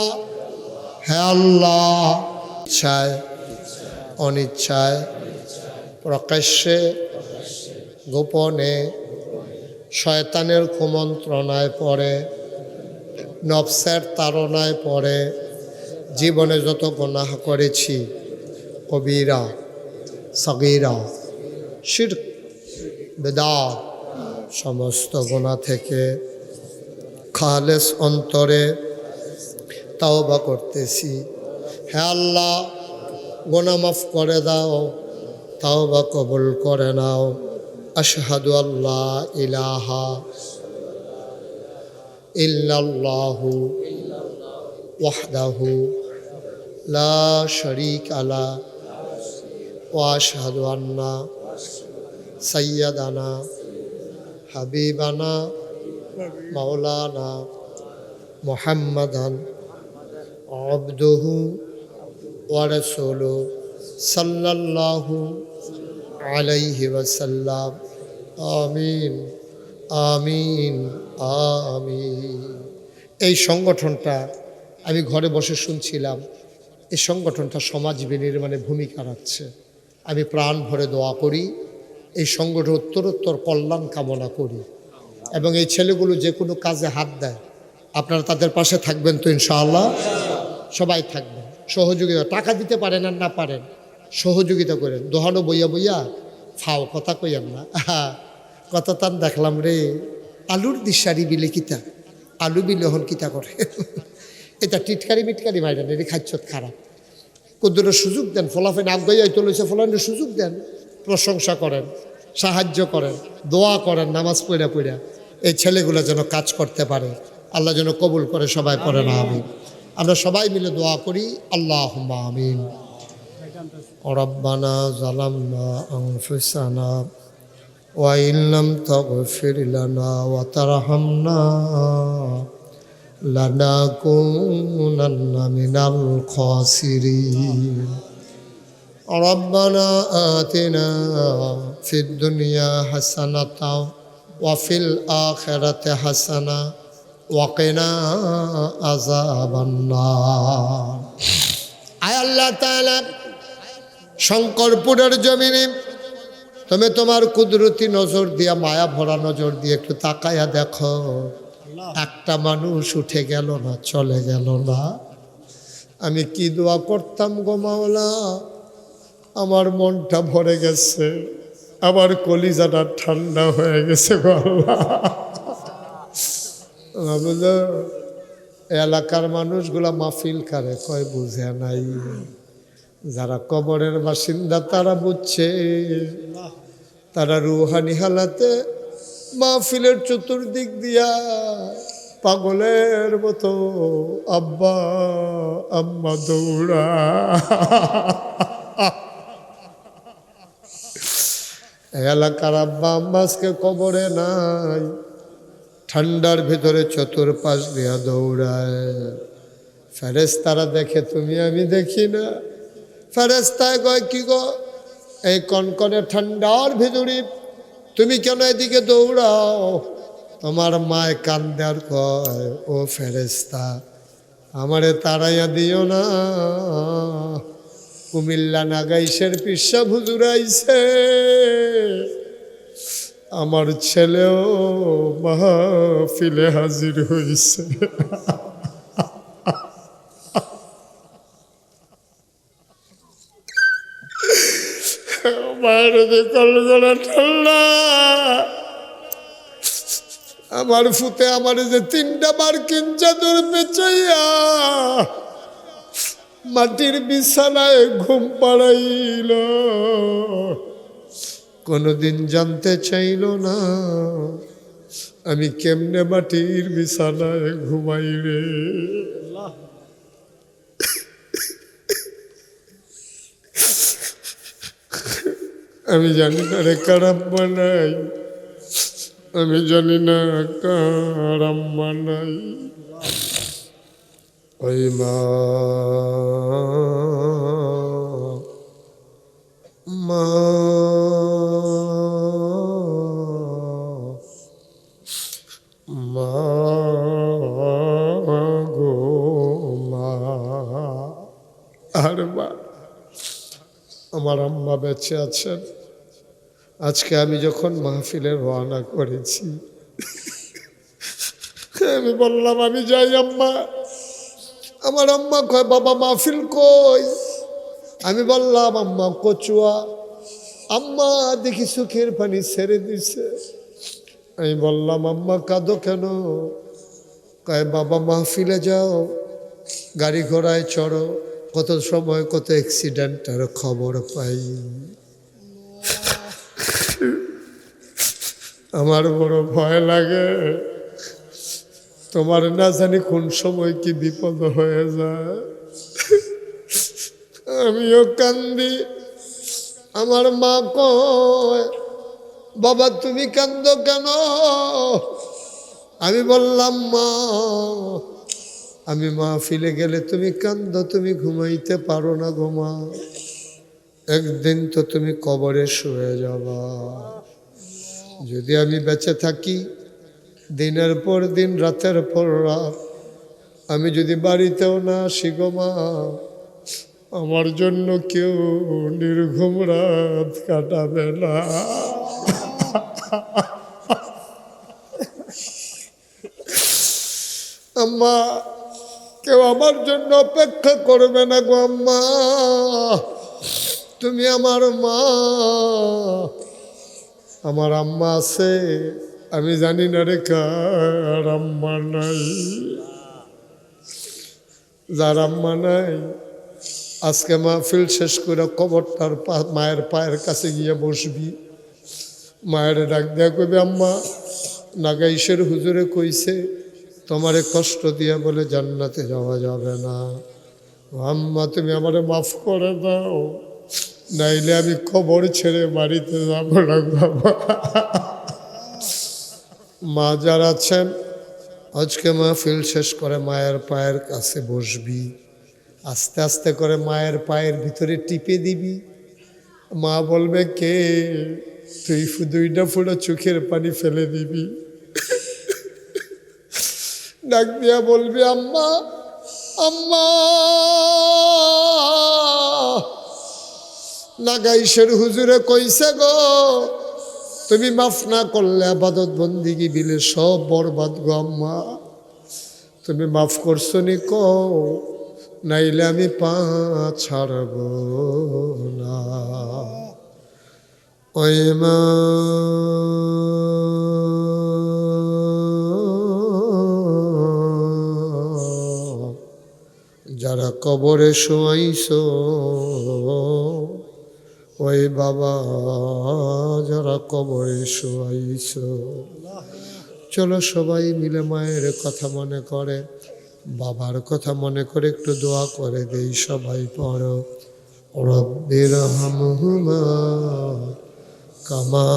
[SPEAKER 1] হে আল্লাহ, ইচ্ছায় অনিচ্ছায় প্রকাশ্যে গোপনে শয়তানের কুমন্ত্রণায় পড়ে, নফসের তাড়নায় পড়ে জীবনে যত গুনাহ করেছি, কবিরা সগীরা শিরক বিদআত, সমস্ত গুনাহ থেকে খালেস অন্তরে তাওবা করতেছি। হে আল্লাহ, গুনাহ মাফ করে দাও, তাওবা কবুল করে নাও। আশহাদু আল্লা ইলাহা ইল্লাল্লাহু ওয়াহদাহু লা শারীকা লা ওয়া আশহাদু আন্না সাইয়্যিদানা হাবিবানা মাওলানা মুহাম্মাদান আবদুহু ওয়া রাসূলুহু সাল্লাল্লাহু আলাইহি ওয়াসাল্লাম। আমিন আমিন আমিন। এই সংগঠনটা আমি ঘরে বসে শুনছিলাম, এই সংগঠনটা সমাজ বিনির্মাণে ভূমিকা রাখছে। আমি প্রাণ ভরে দোয়া করি, এই সংগঠন উত্তরোত্তর কল্যাণ কামনা করি, এবং এই ছেলেগুলো যে কোনো কাজে হাত দেয়, আপনারা তাদের পাশে থাকবেন তো ইনশাআল্লাহ? সবাই থাকবেন, সহযোগিতা, টাকা দিতে পারেন আর না পারেন সহযোগিতা করেন। দোহানো বইয়া বইয়া ফাও কথা কইয়ান না। কত তান দেখলাম রে, আলুর দিশারি বিলে কিতা, আলু বিলে হন কিতা করে। এটা টিটকারি মিটকারি মাইরেন, এটি খাচ্ছত খারাপ। কুদ্দুরের সুযোগ দেন, ফলাফেন আগাইয়াই চলেছে, ফলানের সুযোগ দেন, প্রশংসা করেন, সাহায্য করেন, দোয়া করেন, নামাজ পড়া পড়া এই ছেলেগুলো যেন কাজ করতে পারে, আল্লাহ যেন কবুল করে। সবাই পড়ে না আমিন। আমরা সবাই মিলে দোয়া করি, আল্লাহুম্মা আমিন। রব্বানা যালামনা আনফুসানা ওয়া ইন লাম তাগফির লানা ওয়া তারহামনা লানাকুনান্না মিনাল খাসিরিন। রব্বানা আতিনা ফিদ দুনিয়া হাসানাতাও ওয়া ফিল আখিরাতি হাসানা ওয়া কিনা আযাবান নার। আয় আল্লাহ তাআলা, শঙ্করপুরের জমিনে তুমি তোমার কুদরতি নজর দিয়া, মায়া ভরা নজর দিয়ে একটু তাকায়া দেখো, একটা মানুষ উঠে গেল না, চলে গেল না। আমি কি দোয়া করতাম গো মাওলা, আমার মনটা ভরে গেছে, আমার কলিজাটা ঠান্ডা হয়ে গেছে গো আল্লাহ। এলাকার মানুষগুলা মাহফিল করে কয় বুঝে নাই, যারা কবরের বাসিন্দা তারা বুঝছে। তারা রুহানি হালাতে মাহফিলের চতুর্দিক দিয়া পাগলের মতো আব্বা আম্মা দৌড়া। এলাকার আব্বা আম্মা আজকে কবরে নাই, ঠান্ডার ভিতরে চতুর্পাশ দিয়া দৌড়ায়। ফেরেশতারা দেখে, তুমি আমি দেখি না। ফেরেশতায় কয়, কি গো, এই কনকনে ঠান্ডার ভিতরে তুমি কেন এদিকে দৌড়াও? তোমার মায় কান্দে আর কয়, ও ফেরেশতা, আমারে তাড়াইয়া দিও না, কুমিল্লা নাগাইশের পিসা হুজুর আইছে, আমার ছেলেও মাহফিলে হাজির হইছে। মায়ের কলজোড়া ঠান্ডা। আমার ফুতে আমার যে 3টা মার্কিন চাদর পেঁচাইয়া মাটির বিছানায় ঘুম পাড়াইল, কোনোদিন জানতে চাইল না আমি কেমনে মাটির বিছানায় ঘুমাই রে। আমি জানি না রে কারাম বানাই, আমি জানি না কারাম বানাই। ওই মা মা মা গো মা। আর মা, আমার আম্মা বেঁচে আছেন। আজকে আমি যখন মাহফিলে রওনা করেছি, আমি বললাম আমি যাই আম্মা। আমার আম্মা কয় বাবা মাহফিল কই? আমি বললাম আম্মা কচুয়া। আম্মা দেখি চোখের পানি ছেড়ে দিছে। আমি বললাম আম্মা কাঁদো কেন? কয় বাবা মাহফিলে যাও, গাড়ি ঘোড়ায় চড়ো, কত সময় কত অ্যাক্সিডেন্টের খবর পাই। আমার বড় ভয় লাগে, তোমার না জানি কোন সময় কি বিপদ হয়ে যায়। আমিও কান্দি। আমার মা কয় বাবা তুমি কান্দো কেন? আমি বললাম মা আমি মাহফিলে গেলে তুমি কান্দো, তুমি ঘুমাইতে পারো না গো মা, একদিন তো তুমি কবরে শুয়ে যাবা। যদি আমি বেঁচে থাকি, দিনের পর দিন রাতের পর রাত আমি যদি বাড়িতেও না আসি গো মা, আমার জন্য কেউ নির্ঘুম রাত কাটাবে না। আম্মা কেউ আমার জন্য অপেক্ষা করবে না গো আম্মা, তুমি আমার মা। আমার আম্মা আছে, আমি জানি না রে কার আম্মা নাই। যার আম্মা নাই আজকে মাহফিল শেষ করে কবরটার মায়ের পায়ের কাছে গিয়ে বসবি, মায়ের ডাক দেয়া কইবে আম্মা নাগাইশের হুজুরে কইছে তোমারে কষ্ট দিয়া বলে জান্নাতে যাওয়া যাবে না। আম্মা তুমি আমারে মাফ করে দাও, নাইলে আমি কবর ছেড়ে বাড়িতে যাব না বাবা। মা যারা আছেন আজকে মাহফিল শেষ করে মায়ের পায়ের কাছে বসবি, আস্তে আস্তে করে মায়ের পায়ের ভিতরে টিপে দিবি। মা বলবে কে? তুই 2টা ফুটো চোখের পানি ফেলে দিবি, ডাক দিয়া বলবি আম্মা আম্মা। নাগাইশের হুজুরে কইছে গো তুমি মাফ না করলে আবাদত বন্দিগি বিলে সব বরবাদ গো আম্মা, তুমি মাফ করছো নি কও, নাইলে আমি পা ছাড়ব না। ওই মা যারা কবরে শোয়াইছো, ওই বাবা যারা কবরে শোয়াইছো, চলো সবাই মিলে মায়ের কথা মনে করে, বাবার কথা মনে করে একটু দোয়া করে দেই। সবাই পড়ো রব্বির হামহুমা কামা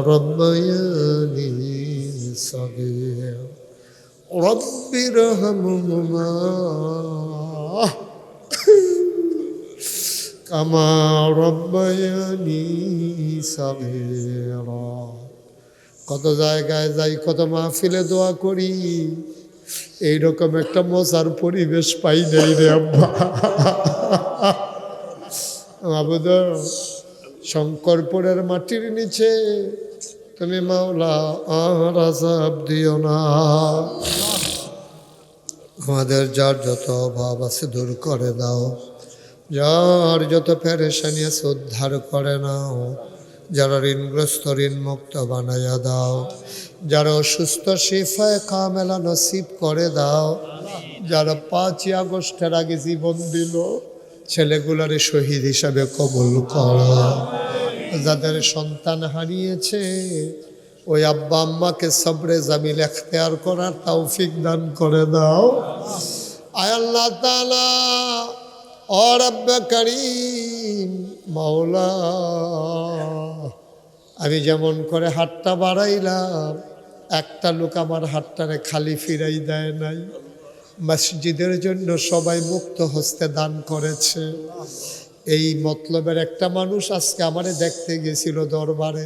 [SPEAKER 1] রব্বায়ানি সগীরা, রব্বির হামহুমা কামা রব্বায়ানি সগীরা। কত জায়গায় যাই, কত মাহফিলে দোয়া করি, এইরকম একটা মজার পরিবেশ পাই নাই রে আব্বা। আবুদ শঙ্করপুরের মাটির নিচে তুমি মাওলা আর আযাব দিও না। আমাদের যার যত অভাব আছে দূর করে দাও, যার যত পেরেশানি আছে উদ্ধার করে নাও, যারা ঋণগ্রস্ত ঋণ মুক্ত বানাইয়া দাও। যারা অসুস্থ শিফায়ে কামেলা নসিব করে দাও। যারা 5ই আগস্টের আগে জীবন দিল ছেলেগুলারে শহীদ হিসাবে কবুল করো। যাদের সন্তান হারিয়েছে ওই আব্বা আম্মাকে সবরে জামিল এখতিয়ার করার তৌফিক দান করে দাও। আয় আল্লাহ তাআলা ও রব্বে করিম মাওলা, আমি যেমন করে হাতটা বাড়াইলাম একটা লোক আমার হাতটারে খালি ফিরাই দেয় নাই। মসজিদের জন্য সবাই মুক্ত হস্তে দান করেছে। এই মতলবের একটা মানুষ আজকে আমারে দেখতে গেছিল দরবারে।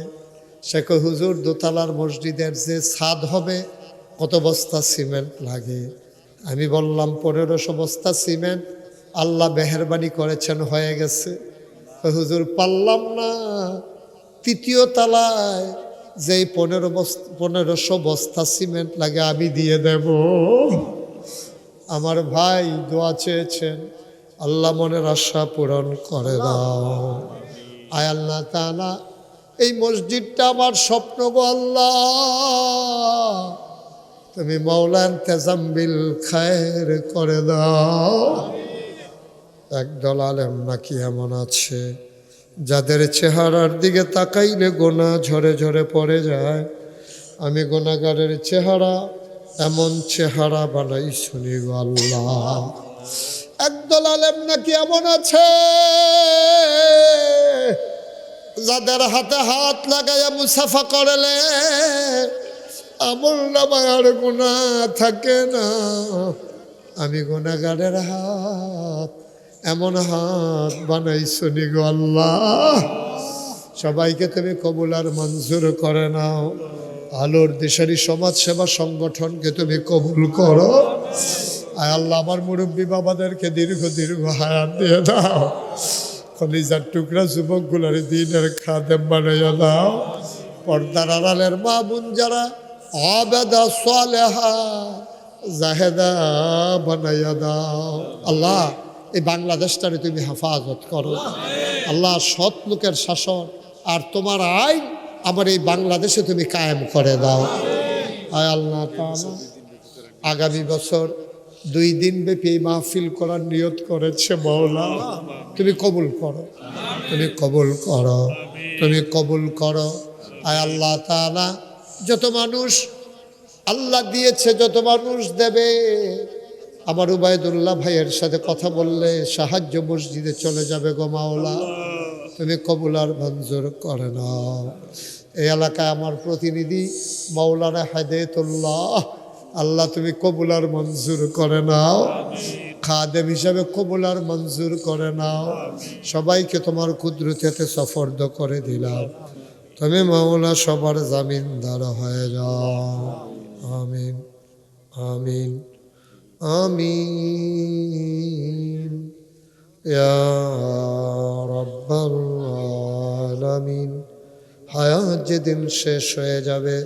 [SPEAKER 1] সে কয় হুজুর দোতলার মসজিদের যে ছাদ হবে কত বস্তা সিমেন্ট লাগে? আমি বললাম 1500 বস্তা সিমেন্ট আল্লাহ মেহেরবানি করেছেন হয়ে গেছে। কয় হুজুর পারলাম না, 3য় তলায় যেই 1500 বস্তা সিমেন্ট লাগে আমি দিয়ে দেব। আমার ভাই দোয়া চেয়েছেন, আল্লাহ মনের আশা পূরণ করে দাও। আয় আল্লাহ তাআলা এই মসজিদটা আমার স্বপ্ন গো আল্লাহ, তুমি মাওলা ইন্তেজাম বিল খায়ের করে দাও। একদল আলেম নাকি এমন আছে যাদের চেহারার দিকে তাকাইলে গোনা ঝরে ঝরে পড়ে যায়। আমি গোনাগারের চেহারা এমন চেহারা বানাই শুনি গো আল্লাহ। একদল আলেম নাকি এমন আছে যাদের হাতে হাত লাগাইয়া মুসাফা করলে আমল নামায় আর গুনাহ থাকে না। আমি গুনাহগারের হাত এমন হাত বানাই শুনি গো আল্লাহ। সবাইকে তুমি কবুল আর মঞ্জুর করে নাও। আলোর দিশারি সমাজ সেবা সংগঠনকে তুমি কবুল করো। আয় আল্লাহ আমার মুরব্বী বাবাদেরকে দীর্ঘ দীর্ঘ হায়াত দিয়ে দাও। কলিজার টুকরা যুবকগুলোর দিনের খাদেম বানাইয়া দাও। পর্দার আড়ালের মা বোন যারা আবেদা সালেহা জাহেদা বানাইয়া দাও। আল্লাহ এই বাংলাদেশটারে তুমি হেফাজত করো আল্লাহ। সৎ লোকের শাসন আর তোমার আইন আমার এই বাংলাদেশে তুমি কায়েম করে দাও। আয় আল্লাহ তাআলা আগামী বছর 2 দিন ব্যাপী এই মাহফিল করার নিয়ত করেছে মাওলা, তুমি কবুল করো, তুমি কবুল করো, তুমি কবুল করো। আয় আল্লাহ তাআলা যত মানুষ আল্লাহ দিয়েছে, যত মানুষ দেবে, আমার উবাইদুল্লাহ ভাইয়ের সাথে কথা বললে সাহায্য মসজিদে চলে যাবে গো মাওলা, তুমি কবুল আর মঞ্জুর করে নাও। এই এলাকায় আমার প্রতিনিধি মাওলানা হাদায়াতুল্লাহ, আল্লাহ তুমি কবুল আর মঞ্জুর করে নাও। খাদেম হিসাবে কবুল আর মঞ্জুর করে নাও। সবাইকে তোমার কুদরতে সফরদ করে দিলাম। তুমি মাওলা সবার জামিনদার হয়ে যাও। আমিন আমিন আমিন ইয়া রাব্বাল আলামিন। হায়াত যেদিন শেষ হয়ে যাবে,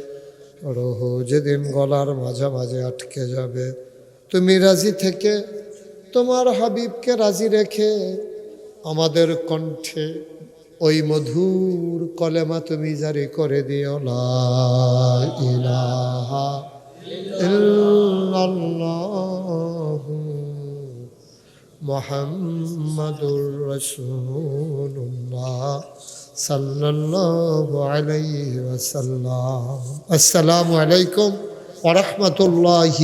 [SPEAKER 1] রুহ যেদিন গলার মাঝামাঝি আটকে যাবে, তুমি রাজি থেকে তোমার হাবিবকে রাজি রেখে আমাদের কণ্ঠে ওই মধুর কলেমা তুমি জারি করে দিও, লা ইলাহা ইল্লাল্লাহু মুহাম্মাদুর রাসূলুল্লাহ সাল্লাল্লাহু আলাইহি ওয়াসাল্লাম। আসসালামু আলাইকুম ওয়া রাহমাতুল্লাহি।